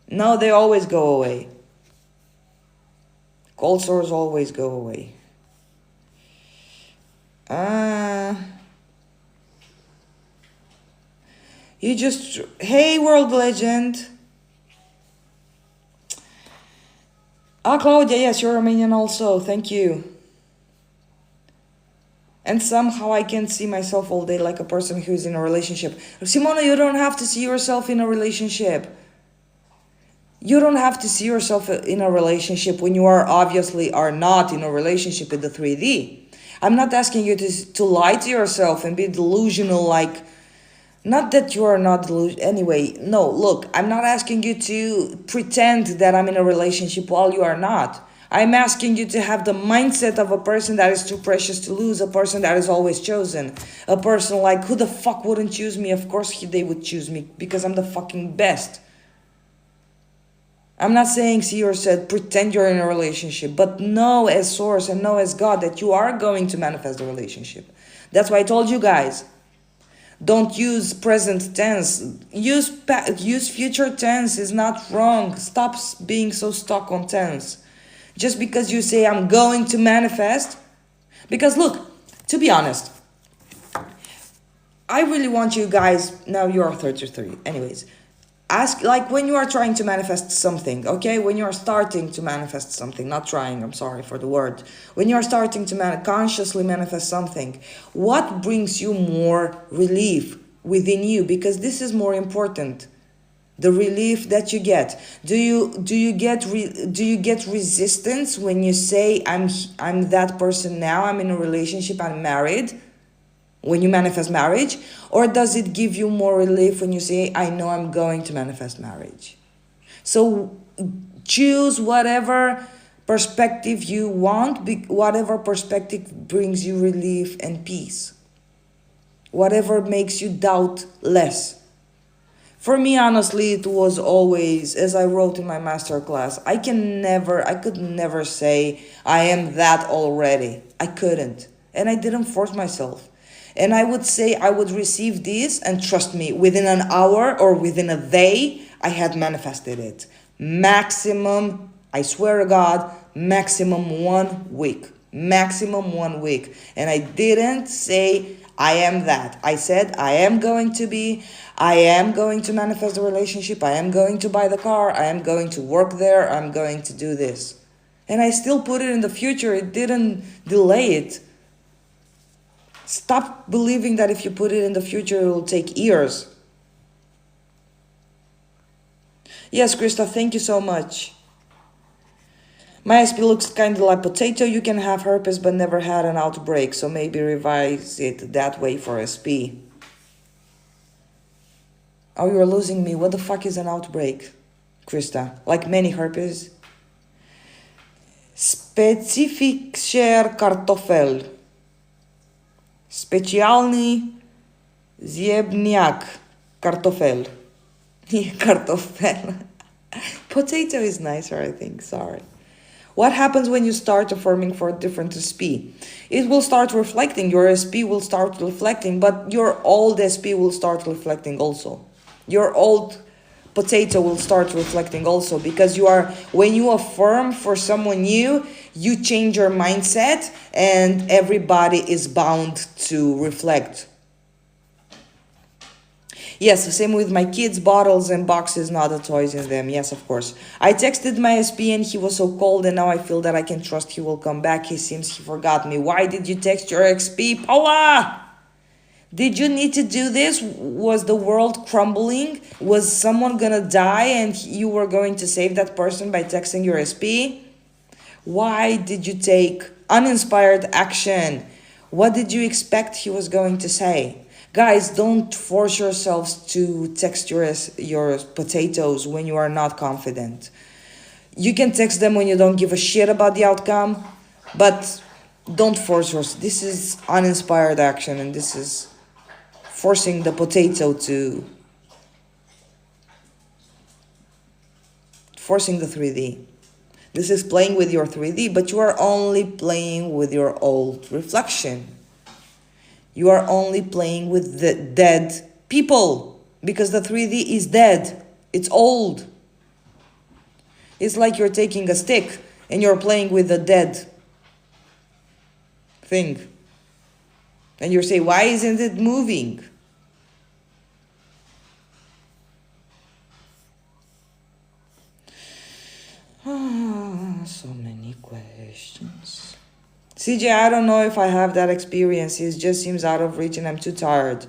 No, they always go away. Cold sores always go away. You just... Hey, World Legend. Ah, Claudia, yes, you're Romanian also. Thank you. And somehow I can see myself all day like a person who's in a relationship. Simona, you don't have to see yourself in a relationship. You don't have to see yourself in a relationship when you obviously are not in a relationship in the 3D. I'm not asking you to lie to yourself and be delusional like... Not that you are not delusional. Anyway, no, look, I'm not asking you to pretend that I'm in a relationship while you are not. I'm asking you to have the mindset of a person that is too precious to lose, a person that is always chosen, a person like, who the fuck wouldn't choose me? Of course they would choose me because I'm the fucking best. I'm not saying see yourself, pretend you're in a relationship, but know as source and know as God that you are going to manifest the relationship. That's why I told you guys, don't use present tense. Use future tense is not wrong. Stop being so stuck on tense. Just because you say I'm going to manifest, because look, to be honest, I really want you guys, now you are 33, anyways, ask, like when you are trying to manifest something, okay, when you are starting to manifest something, not trying, I'm sorry for the word, when you are starting to consciously manifest something, what brings you more relief within you? Because this is more important, the relief that you get. Do you get resistance when you say I'm that person now, I'm in a relationship, I'm married, when you manifest marriage? Or does it give you more relief when you say I know I'm going to manifest marriage? So choose whatever perspective you want, whatever perspective brings you relief and peace, whatever makes you doubt less. For me, honestly, it was always, as I wrote in my masterclass, I could never say I am that already. I couldn't. And I didn't force myself. And I would say I would receive this, and trust me, within an hour or within a day, I had manifested it. Maximum, I swear to God, maximum 1 week. Maximum 1 week. And I didn't say I am that. I said I am going to manifest the relationship, I am going to buy the car, I am going to work there, I'm going to do this. And I still put it in the future, it didn't delay it. Stop believing that if you put it in the future, it will take years. Yes, Krista, thank you so much. My SP looks kind of like potato. You can have herpes but never had an outbreak, so maybe revise it that way for SP. Oh, you're losing me. What the fuck is an outbreak, Krista? Like many herpes? Specyficzny kartofel. Specjalny zjebniak. Kartofel. Yeah, kartofel. Potato is nicer, I think. Sorry. What happens when you start affirming for a different SP? It will start reflecting. Your SP will start reflecting, but your old SP will start reflecting also. Your old potato will start reflecting also, because when you affirm for someone new, you change your mindset, and everybody is bound to reflect. Yes, same with my kids' bottles and boxes, not the toys in them. Yes, of course. I texted my SP and he was so cold, and now I feel that I can trust he will come back. He seems he forgot me. Why did you text your XP, Paula? Did you need to do this? Was the world crumbling? Was someone gonna die and you were going to save that person by texting your SP? Why did you take uninspired action? What did you expect he was going to say? Guys, don't force yourselves to text your potatoes when you are not confident. You can text them when you don't give a shit about the outcome, but don't force yourself. This is uninspired action, and this is forcing the potato to... forcing the 3D. This is playing with your 3D, but you are only playing with your old reflection. You are only playing with the dead people, because the 3D is dead. It's old. It's like you're taking a stick and you're playing with the dead thing. And you say, why isn't it moving? So many questions. CJ, I don't know if I have that experience. It just seems out of reach and I'm too tired.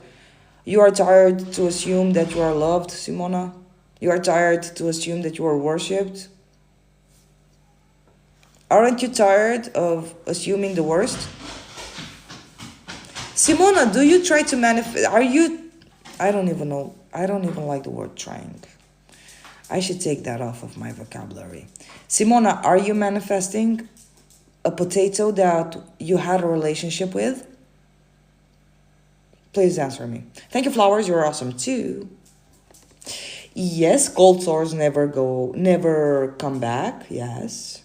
You are tired to assume that you are loved, Simona? You are tired to assume that you are worshipped? Aren't you tired of assuming the worst? Simona, do you try to manifest? I don't even know. I don't even like the word trying. I should take that off of my vocabulary. Simona, are you manifesting a potato that you had a relationship with? Please answer me. Thank you, flowers. You're awesome too. Yes, cold sores never come back. Yes.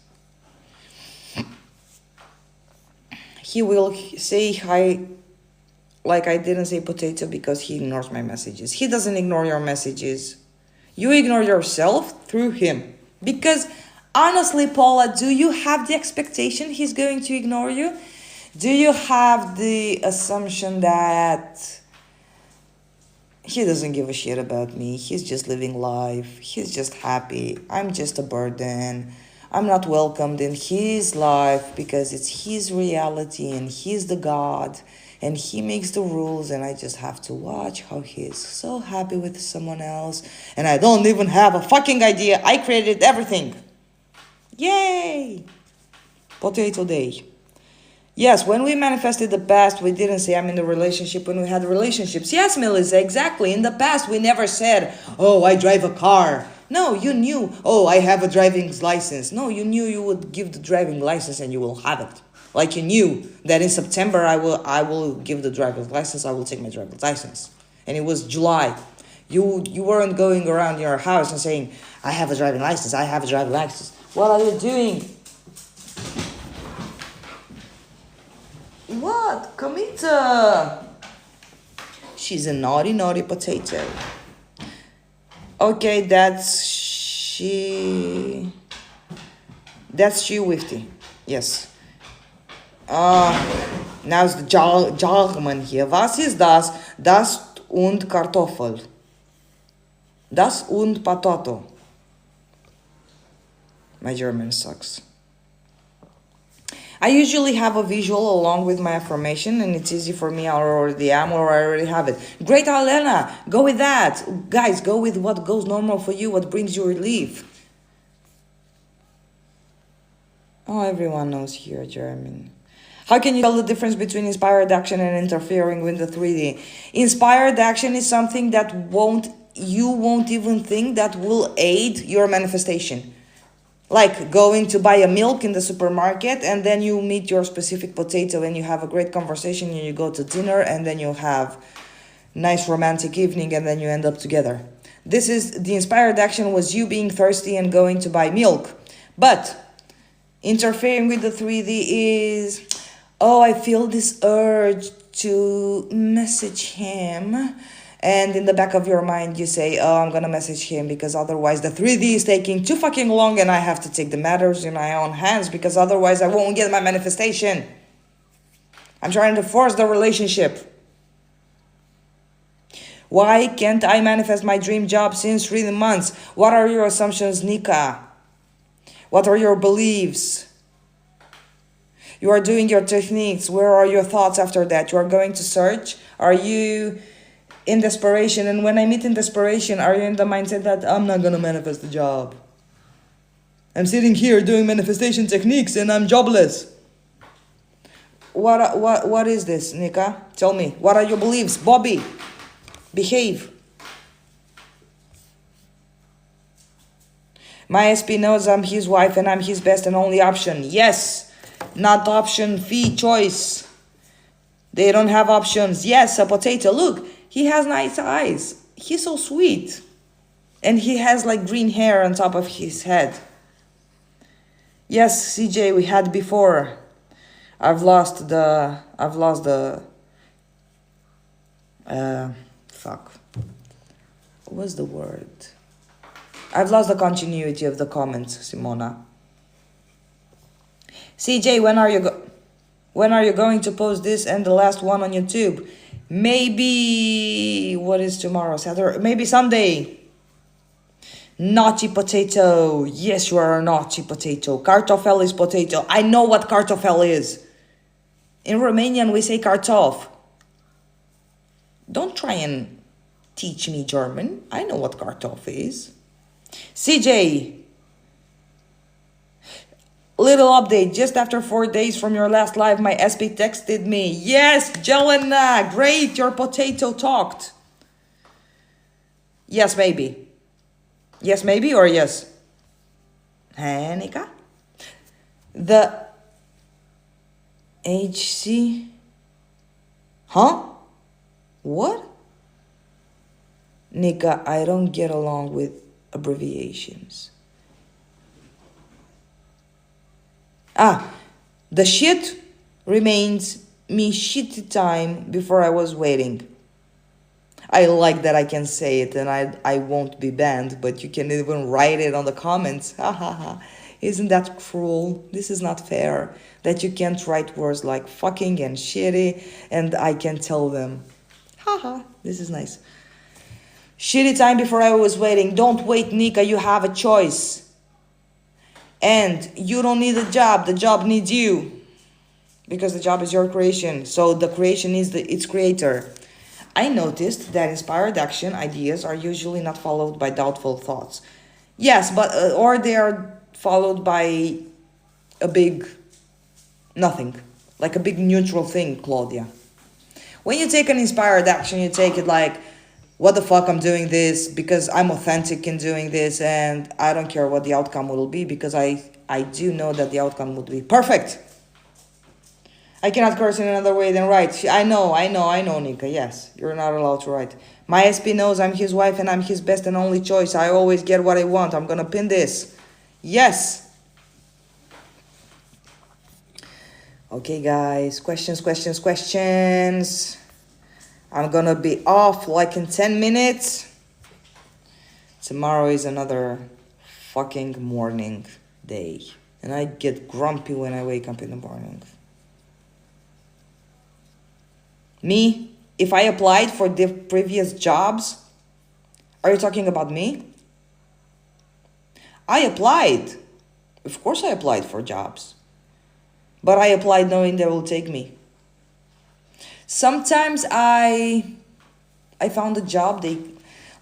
He will say hi like I didn't say potato because he ignores my messages. He doesn't ignore your messages. You ignore yourself through him. Because honestly, Paula, do you have the expectation he's going to ignore you? Do you have the assumption that he doesn't give a shit about me? He's just living life. He's just happy. I'm just a burden. I'm not welcomed in his life because it's his reality and he's the God and he makes the rules and I just have to watch how he's so happy with someone else and I don't even have a fucking idea. I created everything. Yay! Potato Day. Yes, when we manifested the past, we didn't say I'm in a relationship when we had relationships. Yes, Melissa, exactly. In the past, we never said, oh, I drive a car. No, you knew, oh, I have a driving license. No, you knew you would give the driving license and you will have it. Like you knew that in September I will give the driver's license, I will take my driver's license. And it was July. You weren't going around your house and saying, I have a driving license, I have a driving license. What are you doing? What? Comita! She's a naughty, naughty potato. Okay, that's she. That's she Wifty. Yes. Now it's the German here. Was ist das? Das und Kartoffel. Das und Potato. My German sucks. I usually have a visual along with my affirmation and it's easy for me. I already am or I already have it. Great, Alena. Go with that. Guys, go with what goes normal for you, what brings you relief. Oh, everyone knows here German. How can you tell the difference between inspired action and interfering with the 3D? Inspired action is something that you won't even think that will aid your manifestation. Like going to buy a milk in the supermarket and then you meet your specific potato and you have a great conversation and you go to dinner and then you have nice romantic evening and then you end up together. This is the inspired action was you being thirsty and going to buy milk. But interfering with the 3D is, oh, I feel this urge to message him. And in the back of your mind, you say, oh, I'm going to message him because otherwise the 3D is taking too fucking long and I have to take the matters in my own hands because otherwise I won't get my manifestation. I'm trying to force the relationship. Why can't I manifest my dream job since 3 months? What are your assumptions, Nika? What are your beliefs? You are doing your techniques. Where are your thoughts after that? You are going to search? Are you in desperation? And when I meet in desperation, are you in the mindset that I'm not gonna manifest the job? I'm sitting here doing manifestation techniques and I'm jobless. What is this, Nika? Tell me. What are your beliefs? Bobby, behave. My SP knows I'm his wife and I'm his best and only option. Yes, not option, fee, choice. They don't have options. Yes, a potato. Look, he has nice eyes. He's so sweet. And he has like green hair on top of his head. Yes, CJ, we had before. I've lost the fuck. What's the word? I've lost the continuity of the comments, Simona. CJ, when are you going to post this and the last one on YouTube? Maybe, what is tomorrow? Saturday? Maybe Sunday. Naughty potato. Yes, you are a naughty potato. Kartoffel is potato. I know what kartoffel is. In Romanian, we say kartoff. Don't try and teach me German. I know what kartoff is. CJ. Little update, just after 4 days from your last live, my SP texted me. Yes, Jelena, great, your potato talked. Yes, maybe. Yes, maybe, or yes? Hey, Nika? The HC? Huh? What? Nika, I don't get along with abbreviations. The shit remains me shitty time before I was waiting. I like that I can say it and I won't be banned, but you can even write it on the comments. Ha ha ha. Isn't that cruel? This is not fair. That you can't write words like fucking and shitty and I can tell them. Haha, this is nice. Shitty time before I was waiting. Don't wait, Nika, you have a choice. And you don't need a job, the job needs you. Because the job is your creation, so the creation needs its creator. I noticed that inspired action ideas are usually not followed by doubtful thoughts. Yes, but or they are followed by a big nothing, like a big neutral thing, Claudia. When you take an inspired action, you take it like, what the fuck, I'm doing this because I'm authentic in doing this and I don't care what the outcome will be because I do know that the outcome would be perfect. I cannot curse in another way than write. I know, Nika. Yes, you're not allowed to write. My SP knows I'm his wife and I'm his best and only choice. I always get what I want. I'm gonna pin this. Yes. Okay, guys. Questions. I'm gonna be off like in 10 minutes. Tomorrow is another fucking morning day. And I get grumpy when I wake up in the morning. Me, if I applied for the previous jobs, are you talking about me? I applied. Of course I applied for jobs. But I applied knowing they will take me. Sometimes I found a job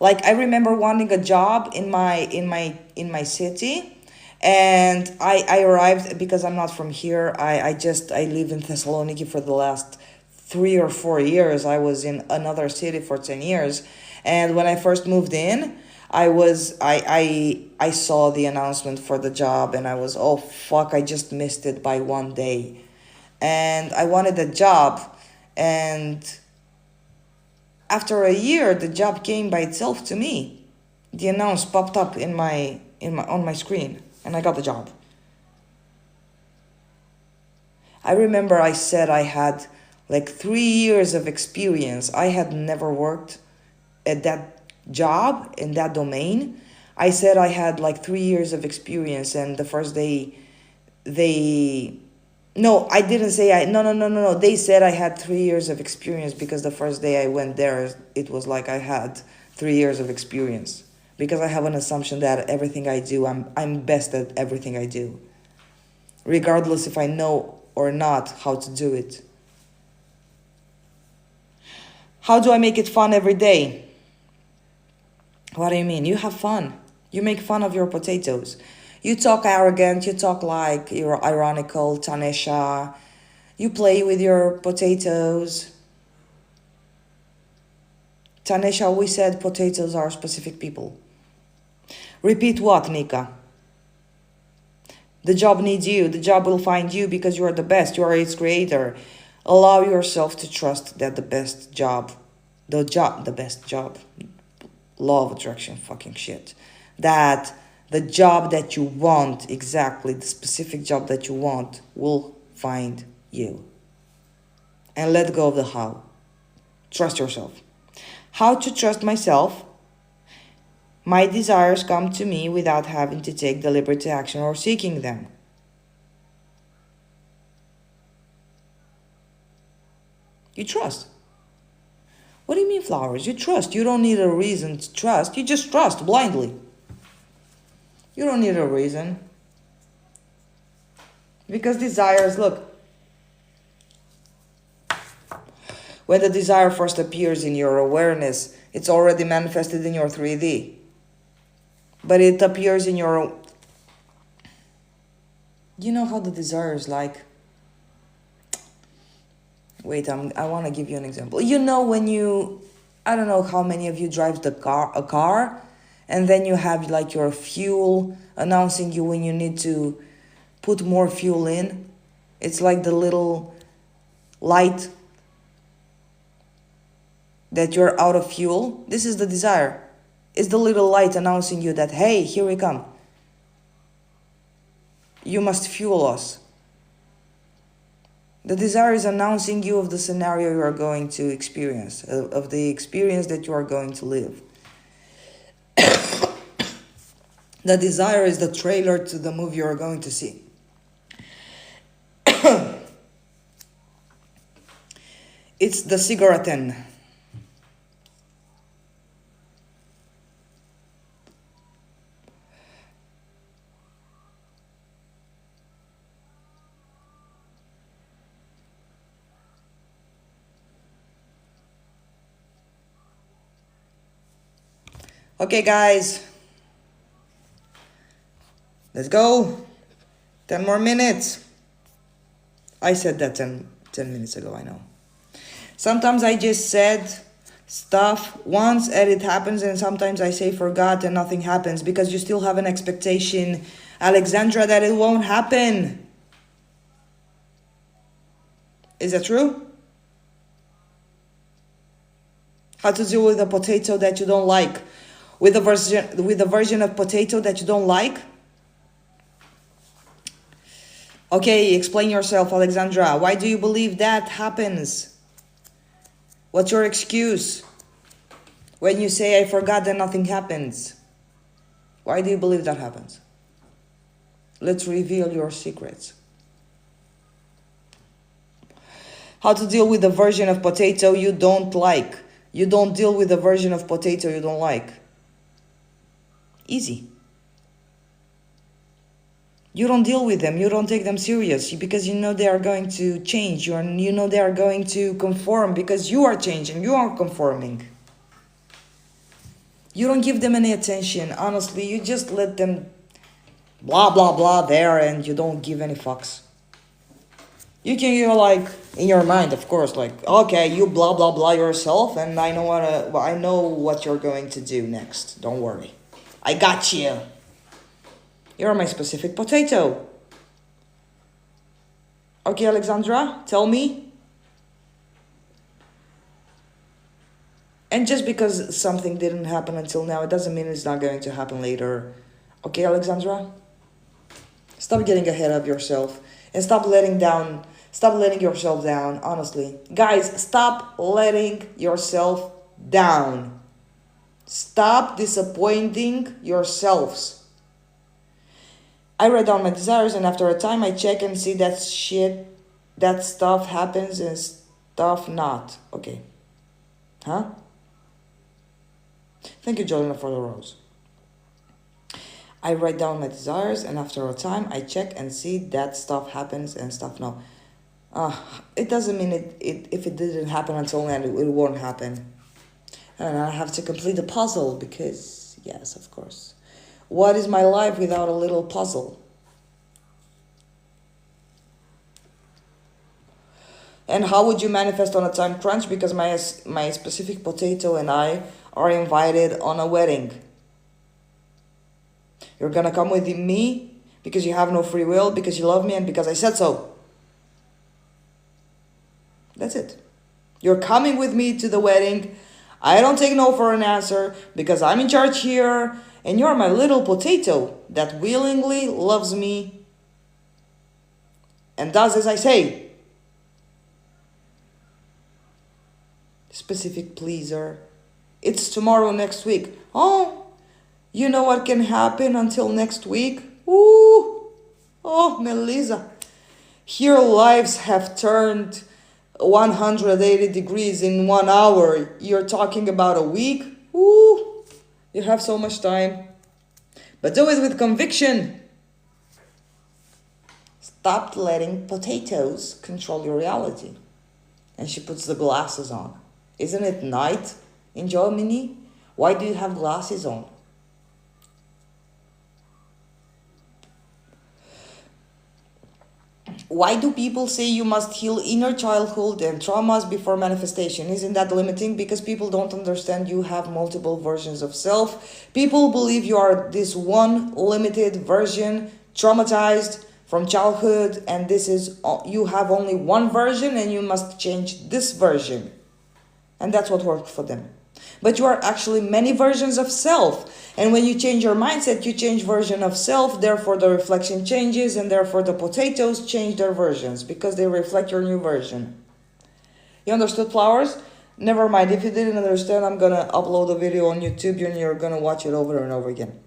I remember wanting a job in my city, and I arrived because I'm not from here. I live in Thessaloniki for the last 3 or 4 years. I was in another city for 10 years. And when I first moved in, I saw the announcement for the job and I was, oh fuck, I just missed it by 1 day. And I wanted a job, and after a year the job came by itself to me. The announce popped up on my screen and I got the job. I remember I said I had like 3 years of experience. I had never worked at that job in that domain. I said I had like 3 years of experience, and the first day I didn't say no. They said I had 3 years of experience because the first day I went there, it was like I had 3 years of experience. Because I have an assumption that everything I do, I'm best at everything I do. Regardless if I know or not how to do it. How do I make it fun every day? What do you mean? You have fun. You make fun of your potatoes. You talk arrogant. You talk like you're ironical, Tanisha. You play with your potatoes. Tanisha, we said potatoes are specific people. Repeat what, Nika? The job needs you. The job will find you because you are the best. You are its creator. Allow yourself to trust that the best job, law of attraction fucking shit, that the job that you want, exactly the specific job that you want, will find you. And let go of the how. Trust yourself. How to trust myself? My desires come to me without having to take deliberate action or seeking them. You trust. What do you mean, flowers? You trust. You don't need a reason to trust. You just trust blindly. You don't need a reason. Because desires, look. When the desire first appears in your awareness, it's already manifested in your 3D. But it appears in your... You know how the desire is like... Wait, I want to give you an example. You know when you... I don't know how many of you drive a car, and then you have like your fuel announcing you when you need to put more fuel in. It's like the little light that you're out of fuel. This is the desire. It's the little light announcing you that, hey, here we come. You must fuel us. The desire is announcing you of the scenario you are going to experience, of the experience that you are going to live. The desire is the trailer to the movie you are going to see. It's the cigarette end. Okay, guys. Let's go. 10 more minutes. I said that 10 minutes ago, I know. Sometimes I just said stuff once and it happens, and sometimes I say forgot and nothing happens because you still have an expectation, Alexandra, that it won't happen. Is that true? How to deal with a potato that you don't like? With a version of potato that you don't like? Okay, explain yourself, Alexandra. Why do you believe that happens? What's your excuse when you say I forgot that nothing happens? Why do you believe that happens? Let's reveal your secrets. How to deal with the version of potato you don't like. You don't deal with the version of potato you don't like. Easy. You don't deal with them. You don't take them serious because you know they are going to change. You know they are going to conform because you are changing. You are conforming. You don't give them any attention. Honestly, you just let them blah, blah, blah there and you don't give any fucks. You can, like, in your mind, of course, like, okay, you blah, blah, blah yourself and I know what you're going to do next. Don't worry. I got you. You're my specific potato. Okay, Alexandra, tell me. And just because something didn't happen until now, it doesn't mean it's not going to happen later. Okay, Alexandra? Stop getting ahead of yourself and stop letting yourself down, honestly. Guys, stop letting yourself down. Stop disappointing yourselves. I write down my desires and after a time I check and see that stuff happens and stuff not. Okay. Huh? Thank you, Jolena, for the rose. I write down my desires and after a time I check and see that stuff happens and stuff no. It doesn't mean if it didn't happen until now, it won't happen. And I have to complete the puzzle because, yes, of course. What is my life without a little puzzle? And how would you manifest on a time crunch? Because my specific potato and I are invited on a wedding. You're gonna come with me because you have no free will, because you love me, and because I said so. That's it. You're coming with me to the wedding. I don't take no for an answer because I'm in charge here. And you're my little potato that willingly loves me and does as I say. Specific pleaser. It's tomorrow next week. Oh, you know what can happen until next week? Ooh. Oh, Melissa. Here lives have turned 180 degrees in 1 hour. You're talking about a week? Ooh. You have so much time. But do it with conviction. Stop letting potatoes control your reality. And she puts the glasses on. Isn't it night in Germany? Why do you have glasses on? Why do people say you must heal inner childhood and traumas before manifestation? Isn't that limiting? Because people don't understand you have multiple versions of self. People believe you are this one limited version, traumatized from childhood, and you have only one version and you must change this version. And that's what worked for them. But you are actually many versions of self. And when you change your mindset, you change version of self. Therefore, the reflection changes, and therefore the potatoes change their versions because they reflect your new version. You understood, flowers? Never mind. If you didn't understand, I'm going to upload a video on YouTube and you're going to watch it over and over again.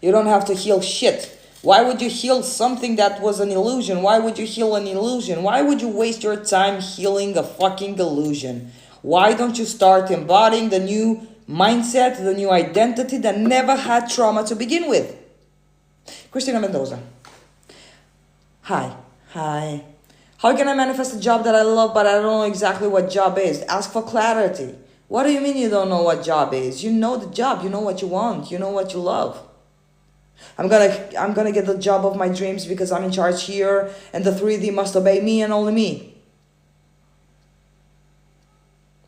You don't have to heal shit. Why would you heal something that was an illusion? Why would you heal an illusion? Why would you waste your time healing a fucking illusion? Why don't you start embodying the new mindset, the new identity that never had trauma to begin with? Christina Mendoza. Hi. How can I manifest a job that I love but I don't know exactly what job is? Ask for clarity. What do you mean you don't know what job is? You know the job. You know what you want. You know what you love. I'm gonna get the job of my dreams because I'm in charge here and the 3D must obey me and only me.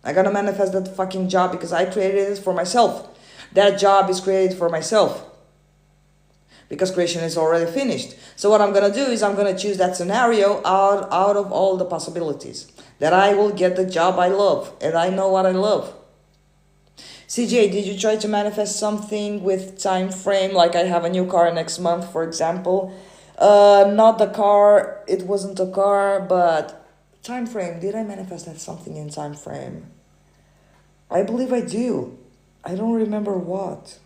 I gotta manifest that fucking job because I created it for myself. That job is created for myself. Because creation is already finished. So what I'm gonna do is I'm gonna choose that scenario out of all the possibilities. That I will get the job I love and I know what I love. CJ, did you try to manifest something with time frame, like I have a new car next month, for example? Not the car, it wasn't a car, but time frame. Did I manifest that something in time frame? I believe I do. I don't remember what.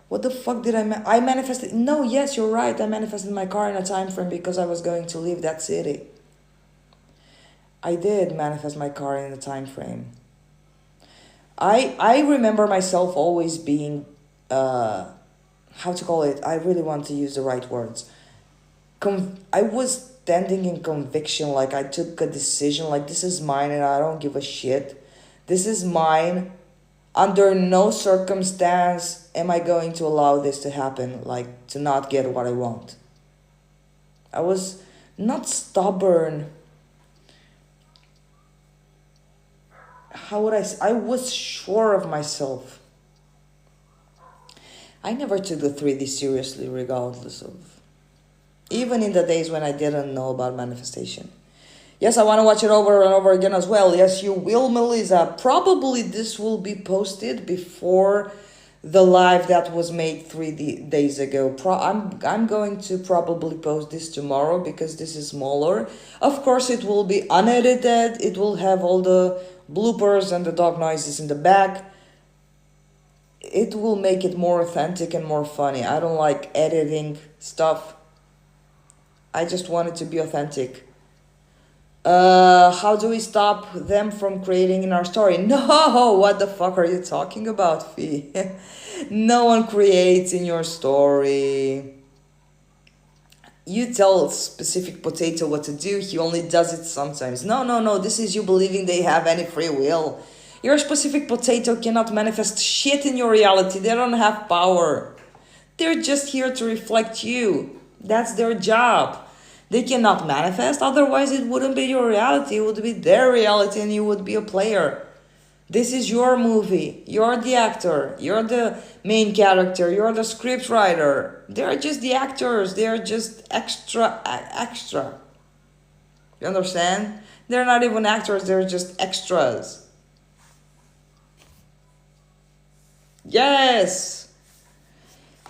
What the fuck did I manifested? No, yes, you're right. I manifested my car in a time frame because I was going to leave that city. I did manifest my car in a time frame. I remember myself always being, how to call it, I really want to use the right words. I was standing in conviction, like I took a decision, like this is mine and I don't give a shit. This is mine. Under no circumstance am I going to allow this to happen, like to not get what I want. I was not stubborn. How would I was sure of myself. I never took the 3D seriously regardless of, even in the days when I didn't know about manifestation. Yes, I want to watch it over and over again as well. Yes, you will, Melissa. Probably this will be posted before the live that was made 3 days ago. I'm going to probably post this tomorrow because this is smaller. Of course, it will be unedited. It will have all the bloopers and the dog noises in the back. It will make it more authentic and more funny. I don't like editing stuff. I just want it to be authentic. How do we stop them from creating in our story? No, what the fuck are you talking about, Fee? No one creates in your story. You tell specific potato what to do, he only does it sometimes. No, this is you believing they have any free will. Your specific potato cannot manifest shit in your reality. They don't have power. They're just here to reflect you. That's their job. They cannot manifest, otherwise it wouldn't be your reality, it would be their reality and you would be a player. This is your movie, you're the actor, you're the main character, you're the script writer. They're just the actors, they're just extra. You understand? They're not even actors, they're just extras. Yes!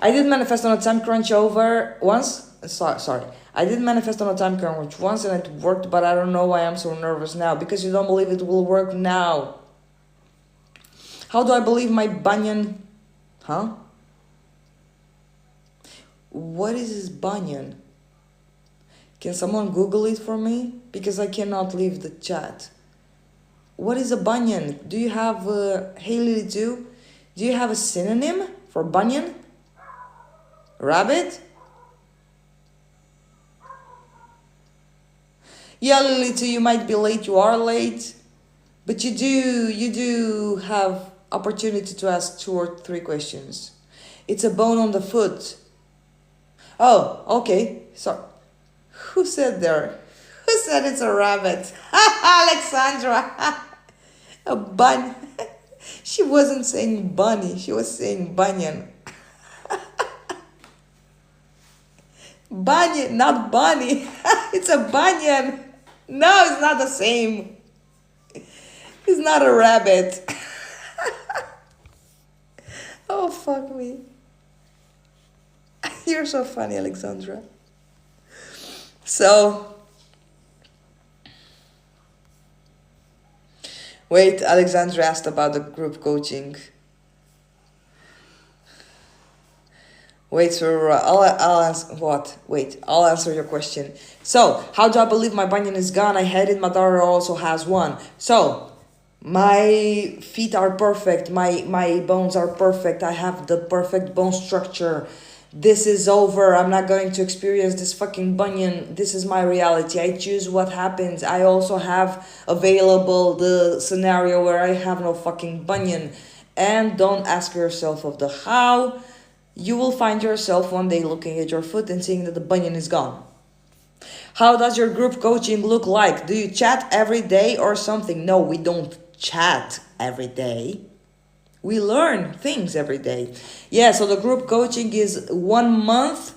I did manifest on a time crunch over once. Sorry. I did manifest on a time crunch once and it worked, but I don't know why I'm so nervous now. Because you don't believe it will work now. How do I believe my banyan? Huh? What is this banyan? Can someone Google it for me? Because I cannot leave the chat. What is a banyan? Do you have hey Lily too? Do you have a synonym for banyan? Rabbit? Yeah, Lily too, you might be late, you are late. But you do have opportunity to ask 2 or 3 questions. It's a bone on the foot. Oh, okay. Sorry. Who said there? Who said it's a rabbit? Alexandra. A bun. She wasn't saying bunny. She was saying banyan. Banyan, not bunny. It's a banyan. No, it's not the same. It's not a rabbit. Oh, fuck me. You're so funny, Alexandra. So, wait, Alexandra asked about the group coaching. Wait, so I'll answer what? Wait, I'll answer your question. So, how do I believe my bunion is gone? I had it. My daughter also has one. So, my feet are perfect. My bones are perfect. I have the perfect bone structure. This is over. I'm not going to experience this fucking bunion. This is my reality. I choose what happens. I also have available the scenario where I have no fucking bunion. And don't ask yourself of the how. You will find yourself one day looking at your foot and seeing that the bunion is gone. How does your group coaching look like? Do you chat every day or something? No, we don't chat every day. We learn things every day. Yeah, so the group coaching is 1 month.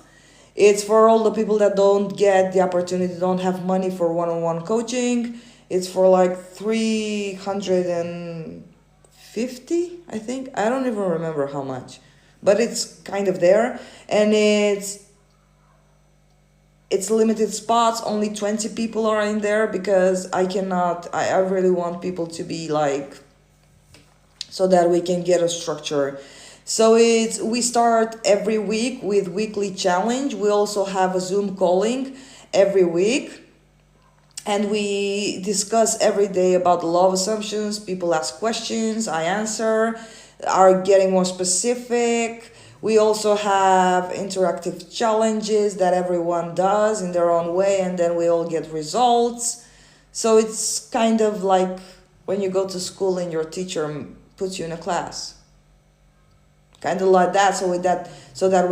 It's for all the people that don't get the opportunity, don't have money for one-on-one coaching. It's for like 350, I think. I don't even remember how much. But it's kind of there. And it's limited spots. Only 20 people are in there because I really want people to be like, so that we can get a structure. So we start every week with weekly challenge. We also have a Zoom calling every week. And we discuss every day about the law of assumptions. People ask questions, I answer, are getting more specific. We also have interactive challenges that everyone does in their own way, and then we all get results. So it's kind of like when you go to school and your teacher puts you in a class. Kind of like that, so that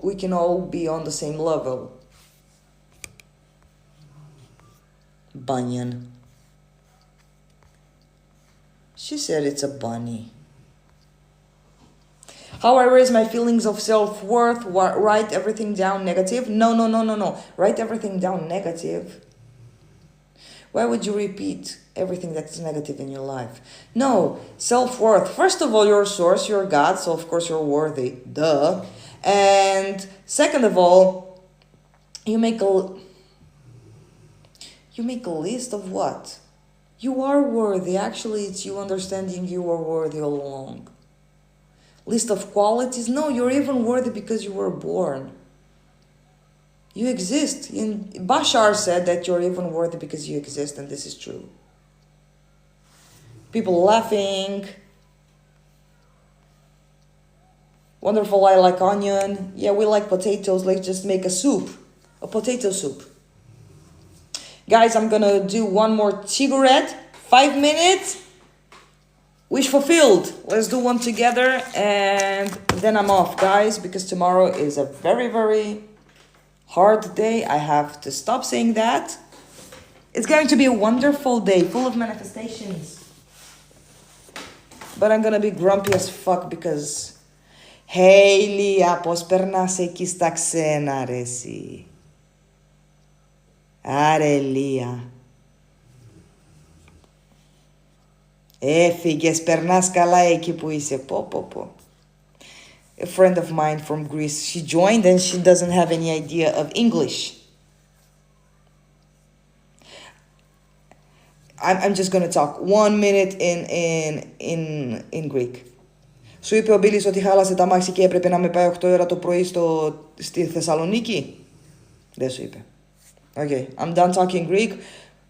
we can all be on the same level. Bunyan. She said it's a bunny. How I raise my feelings of self-worth. Write everything down negative. No. Write everything down negative. Why would you repeat everything that's negative in your life? No, self-worth. First of all, you're a source, you're God, so of course you're worthy. Duh. And second of all, you make a list of what? You are worthy. Actually, it's you understanding you are worthy all along. List of qualities. No, you're even worthy because you were born. You exist. Bashar said that you're even worthy because you exist, and this is true. People laughing. Wonderful, I like onion. Yeah, we like potatoes. Let's just make a soup. A potato soup. Guys, I'm gonna do one more cigarette. 5 minutes. Wish fulfilled. Let's do one together and then I'm off, guys, because tomorrow is a very, very hard day. I have to stop saying that. It's going to be a wonderful day full of manifestations. But I'm gonna be grumpy as fuck because hey, Lia, πώς περνάς εκεί στα ξένα, ρε εσύ. Άρε, Λία. Έφυγες, περνάς καλά εκεί που είσαι. Πω. A friend of mine from Greece, she joined and she doesn't have any idea of English. I'm just gonna talk 1 minute in Greek. Σου είπε ο Μπίλης ότι χάλασε τα μάξι και έπρεπε να με πάει 8 ώρα το πρωί στη Θεσσαλονίκη. Δεν σου είπε. Okay, I'm done talking Greek.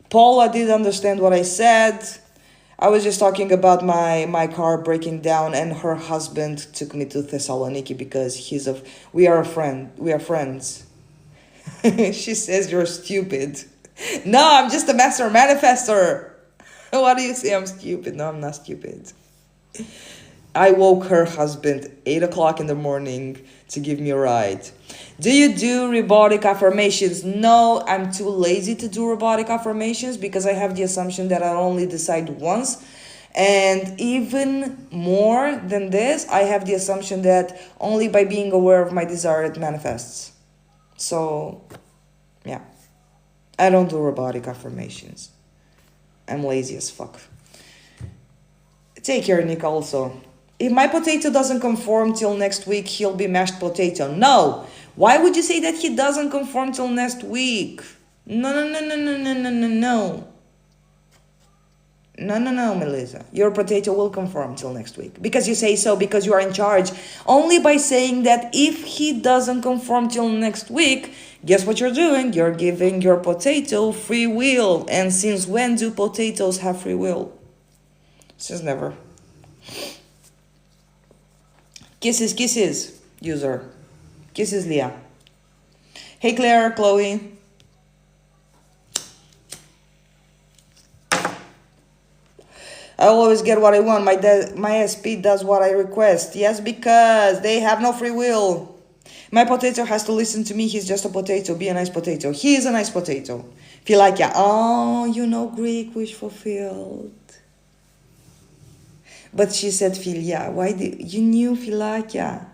Paula did understand what I said. I was just talking about my car breaking down and her husband took me to Thessaloniki because we are friends. She says you're stupid. No, I'm just a master manifester. Why do you say I'm stupid? No, I'm not stupid. I woke her husband 8 o'clock in the morning to give me a ride. Do you do robotic affirmations? No, I'm too lazy to do robotic affirmations because I have the assumption that I only decide once. And even more than this, I have the assumption that only by being aware of my desire it manifests. So, yeah. I don't do robotic affirmations. I'm lazy as fuck. Take care, Nick, also. If my potato doesn't conform till next week, he'll be mashed potato. No! Why would you say that he doesn't conform till next week? No, no, no, no, no, no, no, no, no. No, no, no, Melissa. Your potato will conform till next week. Because you say so, because you are in charge. Only by saying that if he doesn't conform till next week, guess what you're doing? You're giving your potato free will. And since when do potatoes have free will? Since never. Kisses, kisses, user. Kisses, Leah. Hey, Claire, Chloe. I always get what I want. My SP does what I request. Yes, because they have no free will. My potato has to listen to me. He's just a potato. Be a nice potato. He is a nice potato. Philakia. Oh, you know Greek, wish fulfilled. But she said Philia. Why did you knew Philakia?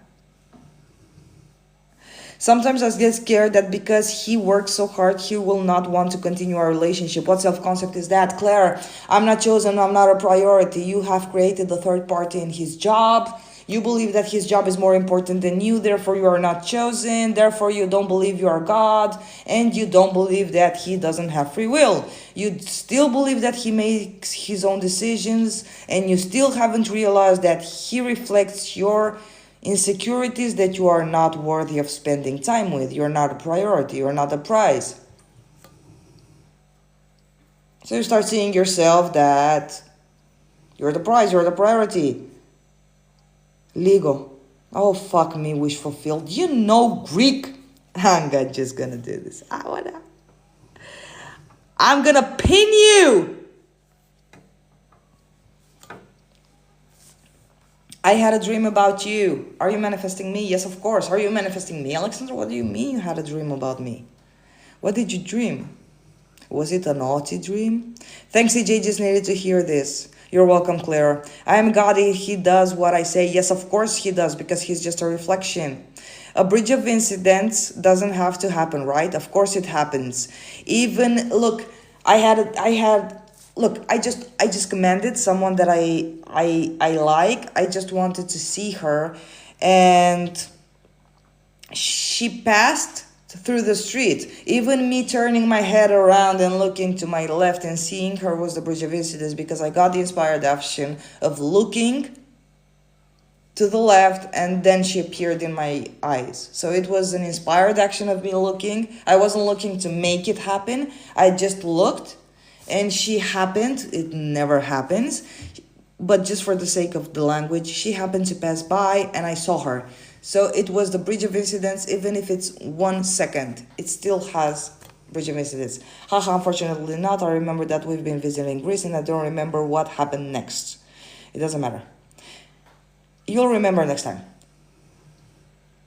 Sometimes I get scared that because he works so hard, he will not want to continue our relationship. What self-concept is that? Claire, I'm not chosen, I'm not a priority. You have created the third party in his job. You believe that his job is more important than you, therefore you are not chosen, therefore you don't believe you are God, and you don't believe that he doesn't have free will. You still believe that he makes his own decisions, and you still haven't realized that he reflects your insecurities, that you are not worthy of spending time with. You're not a priority. You're not a prize. So you start seeing yourself that you're the prize. You're the priority. Legal. Oh, fuck me, wish fulfilled. You know Greek. I'm just gonna do this. I'm gonna pin you. I had a dream about you. Are you manifesting me? Yes, of course. Are you manifesting me, Alexandra? What do you mean you had a dream about me? What did you dream? Was it a naughty dream? Thanks, CJ. Just needed to hear this. You're welcome, Claire. I am God. He does what I say. Yes, of course he does, because he's just a reflection. A bridge of incidents doesn't have to happen, right? Of course it happens. Even, look, look, I just commanded someone that I like. I just wanted to see her, and she passed through the street. Even me turning my head around and looking to my left and seeing her was the bridge of incidents, because I got the inspired action of looking to the left, and then she appeared in my eyes. So it was an inspired action of me looking. I wasn't looking to make it happen. I just looked, and she happened. It never happens, but just for the sake of the language, she happened to pass by and I saw her. So it was the bridge of incidents. Even if it's 1 second, it still has bridge of incidents. Haha, unfortunately not. I remember that we've been visiting Greece and I don't remember what happened next. It doesn't matter. You'll remember next time.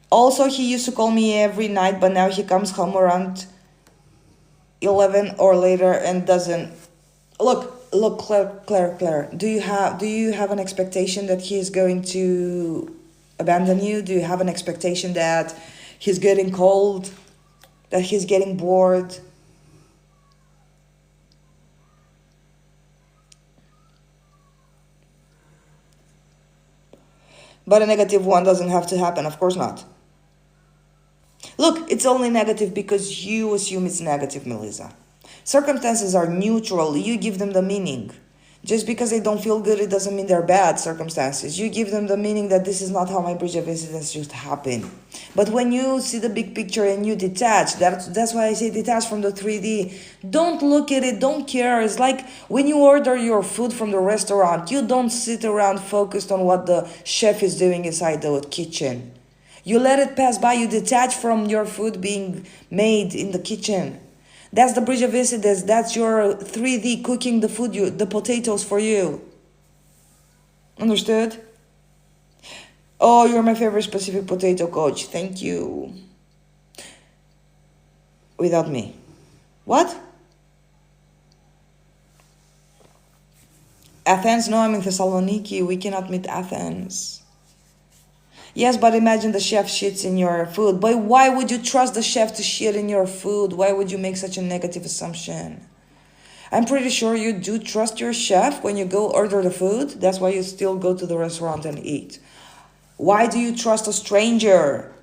Also, he used to call me every night, but now he comes home around 11 or later and doesn't. Look, Claire. Do you have an expectation that he is going to abandon you? Do you have an expectation that he's getting cold, that he's getting bored? But a negative one doesn't have to happen, of course not. Look, it's only negative because you assume it's negative, Melissa. Circumstances are neutral. You give them the meaning. Just because they don't feel good, it doesn't mean they're bad circumstances. You give them the meaning that this is not how my bridge of incidents should happen. But when you see the big picture and you detach, that's why I say detach from the 3D. Don't look at it, don't care. It's like when you order your food from the restaurant, you don't sit around focused on what the chef is doing inside the kitchen. You let it pass by, you detach from your food being made in the kitchen. That's the bridge of incidents. That's your 3D cooking the food, the potatoes for you. Understood? Oh, you're my favorite specific potato coach. Thank you. Without me. What? Athens? No, I'm in Thessaloniki. We cannot meet Athens. Yes, but imagine the chef shits in your food. But why would you trust the chef to shit in your food? Why would you make such a negative assumption? I'm pretty sure you do trust your chef when you go order the food. That's why you still go to the restaurant and eat. Why do you trust a stranger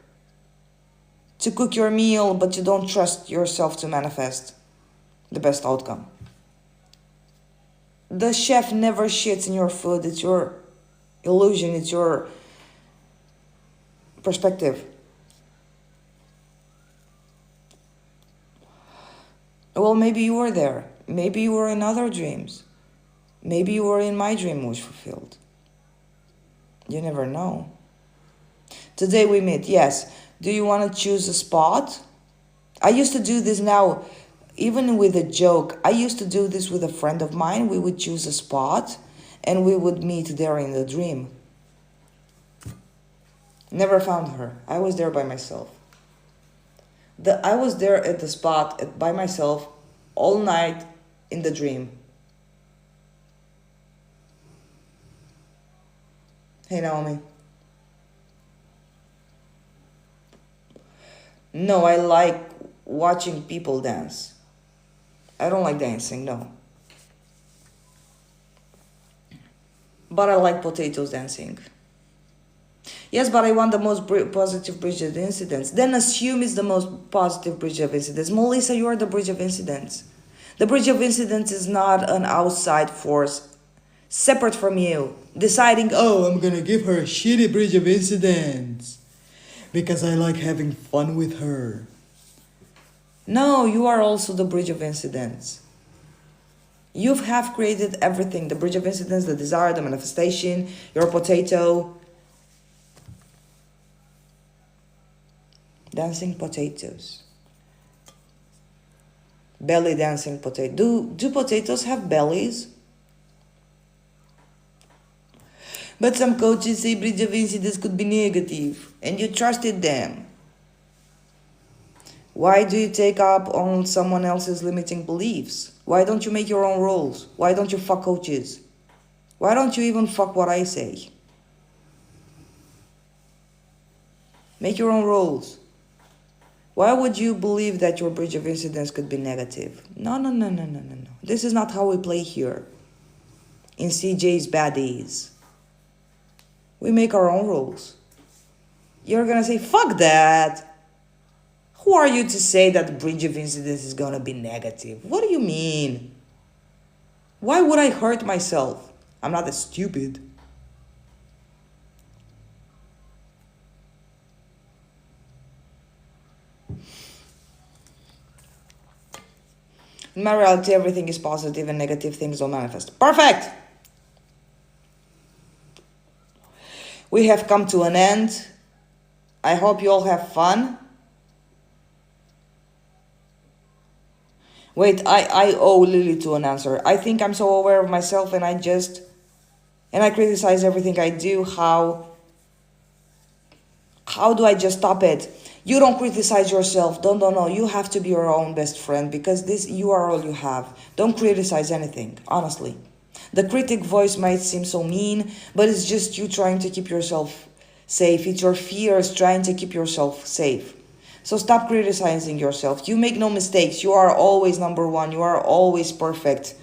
to cook your meal, but you don't trust yourself to manifest the best outcome? The chef never shits in your food. It's your illusion. It's your perspective. Well, maybe you were there. Maybe you were in other dreams. Maybe you were in my dream wish fulfilled. You never know. Today we meet. Yes. Do you want to choose a spot? I used to do this now, even with a joke. I used to do this with a friend of mine. We would choose a spot and we would meet there in the dream. Never found her. I was there by myself. I was there at the spot by myself all night in the dream. Hey, Naomi. No, I like watching people dance. I don't like dancing, no. But I like potatoes dancing. Yes, but I want the most positive bridge of incidents. Then assume it's the most positive bridge of incidents. Melissa, you are the bridge of incidents. The bridge of incidents is not an outside force separate from you, deciding, oh, I'm gonna give her a shitty bridge of incidents because I like having fun with her. No, you are also the bridge of incidents. You have created everything. The bridge of incidents, the desire, the manifestation, your potato. Dancing potatoes. Belly dancing potato. Do potatoes have bellies? But some coaches say bridge of incidents could be negative, and you trusted them. Why do you take up on someone else's limiting beliefs? Why don't you make your own rules? Why don't you fuck coaches? Why don't you even fuck what I say? Make your own rules. Why would you believe that your bridge of incidents could be negative? No. This is not how we play here. In CJ's Baddies. We make our own rules. You're gonna say, fuck that. Who are you to say that the bridge of incidents is gonna be negative? What do you mean? Why would I hurt myself? I'm not that stupid. In my reality, everything is positive and negative things don't manifest. Perfect! We have come to an end. I hope you all have fun. Wait, I owe Lily to an answer. I think I'm so aware of myself and I criticize everything I do. How do I just stop it? You don't criticize yourself. No. You have to be your own best friend because you are all you have. Don't criticize anything, honestly. The critic voice might seem so mean, but it's just you trying to keep yourself safe. It's your fears trying to keep yourself safe. So stop criticizing yourself. You make no mistakes. You are always number one. You are always perfect.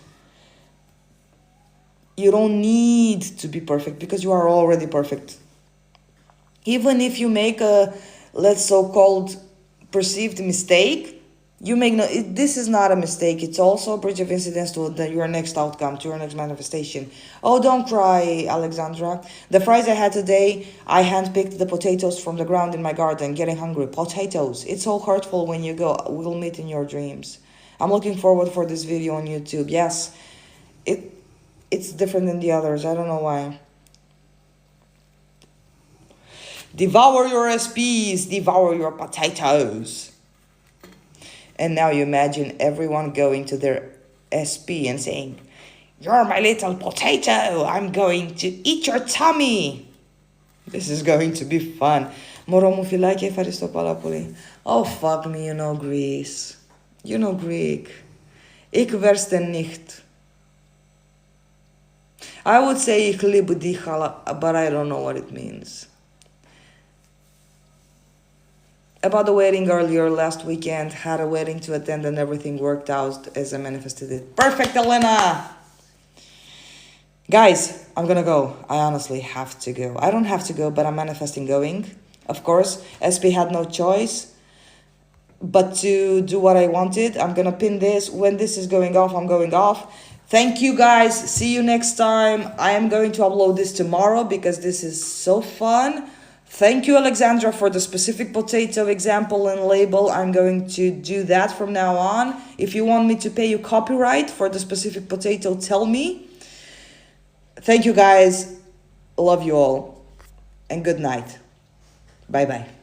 You don't need to be perfect because you are already perfect. Even if you make a, let's so-called perceived mistake, this is not a mistake. It's also a bridge of incidents to your next outcome, to your next manifestation. Oh, don't cry, Alexandra. The fries I had today, I handpicked the potatoes from the ground in my garden, getting hungry. Potatoes. It's so hurtful when you go. We'll meet in your dreams. I'm looking forward for this video on YouTube. Yes, it's different than the others. I don't know why. Devour your SPs. Devour your potatoes. And now you imagine everyone going to their SP and saying, "You're my little potato. I'm going to eat your tummy." This is going to be fun. Oh, fuck me, you know Greece. You know Greek. Ik verste nicht. I would say ich liebe dich, but I don't know what it means. about the wedding earlier last weekend. Had a wedding to attend and everything worked out as I manifested it. Perfect, Elena! Guys, I'm gonna go. I honestly have to go. I don't have to go, but I'm manifesting going. Of course, SP had no choice but to do what I wanted. I'm gonna pin this. When this is going off, I'm going off. Thank you guys. See you next time. I am going to upload this tomorrow because this is so fun. Thank you, Alexandra, for the specific potato example and label. I'm going to do that from now on. If you want me to pay you copyright for the specific potato, tell me. Thank you, guys. Love you all. And good night. Bye-bye.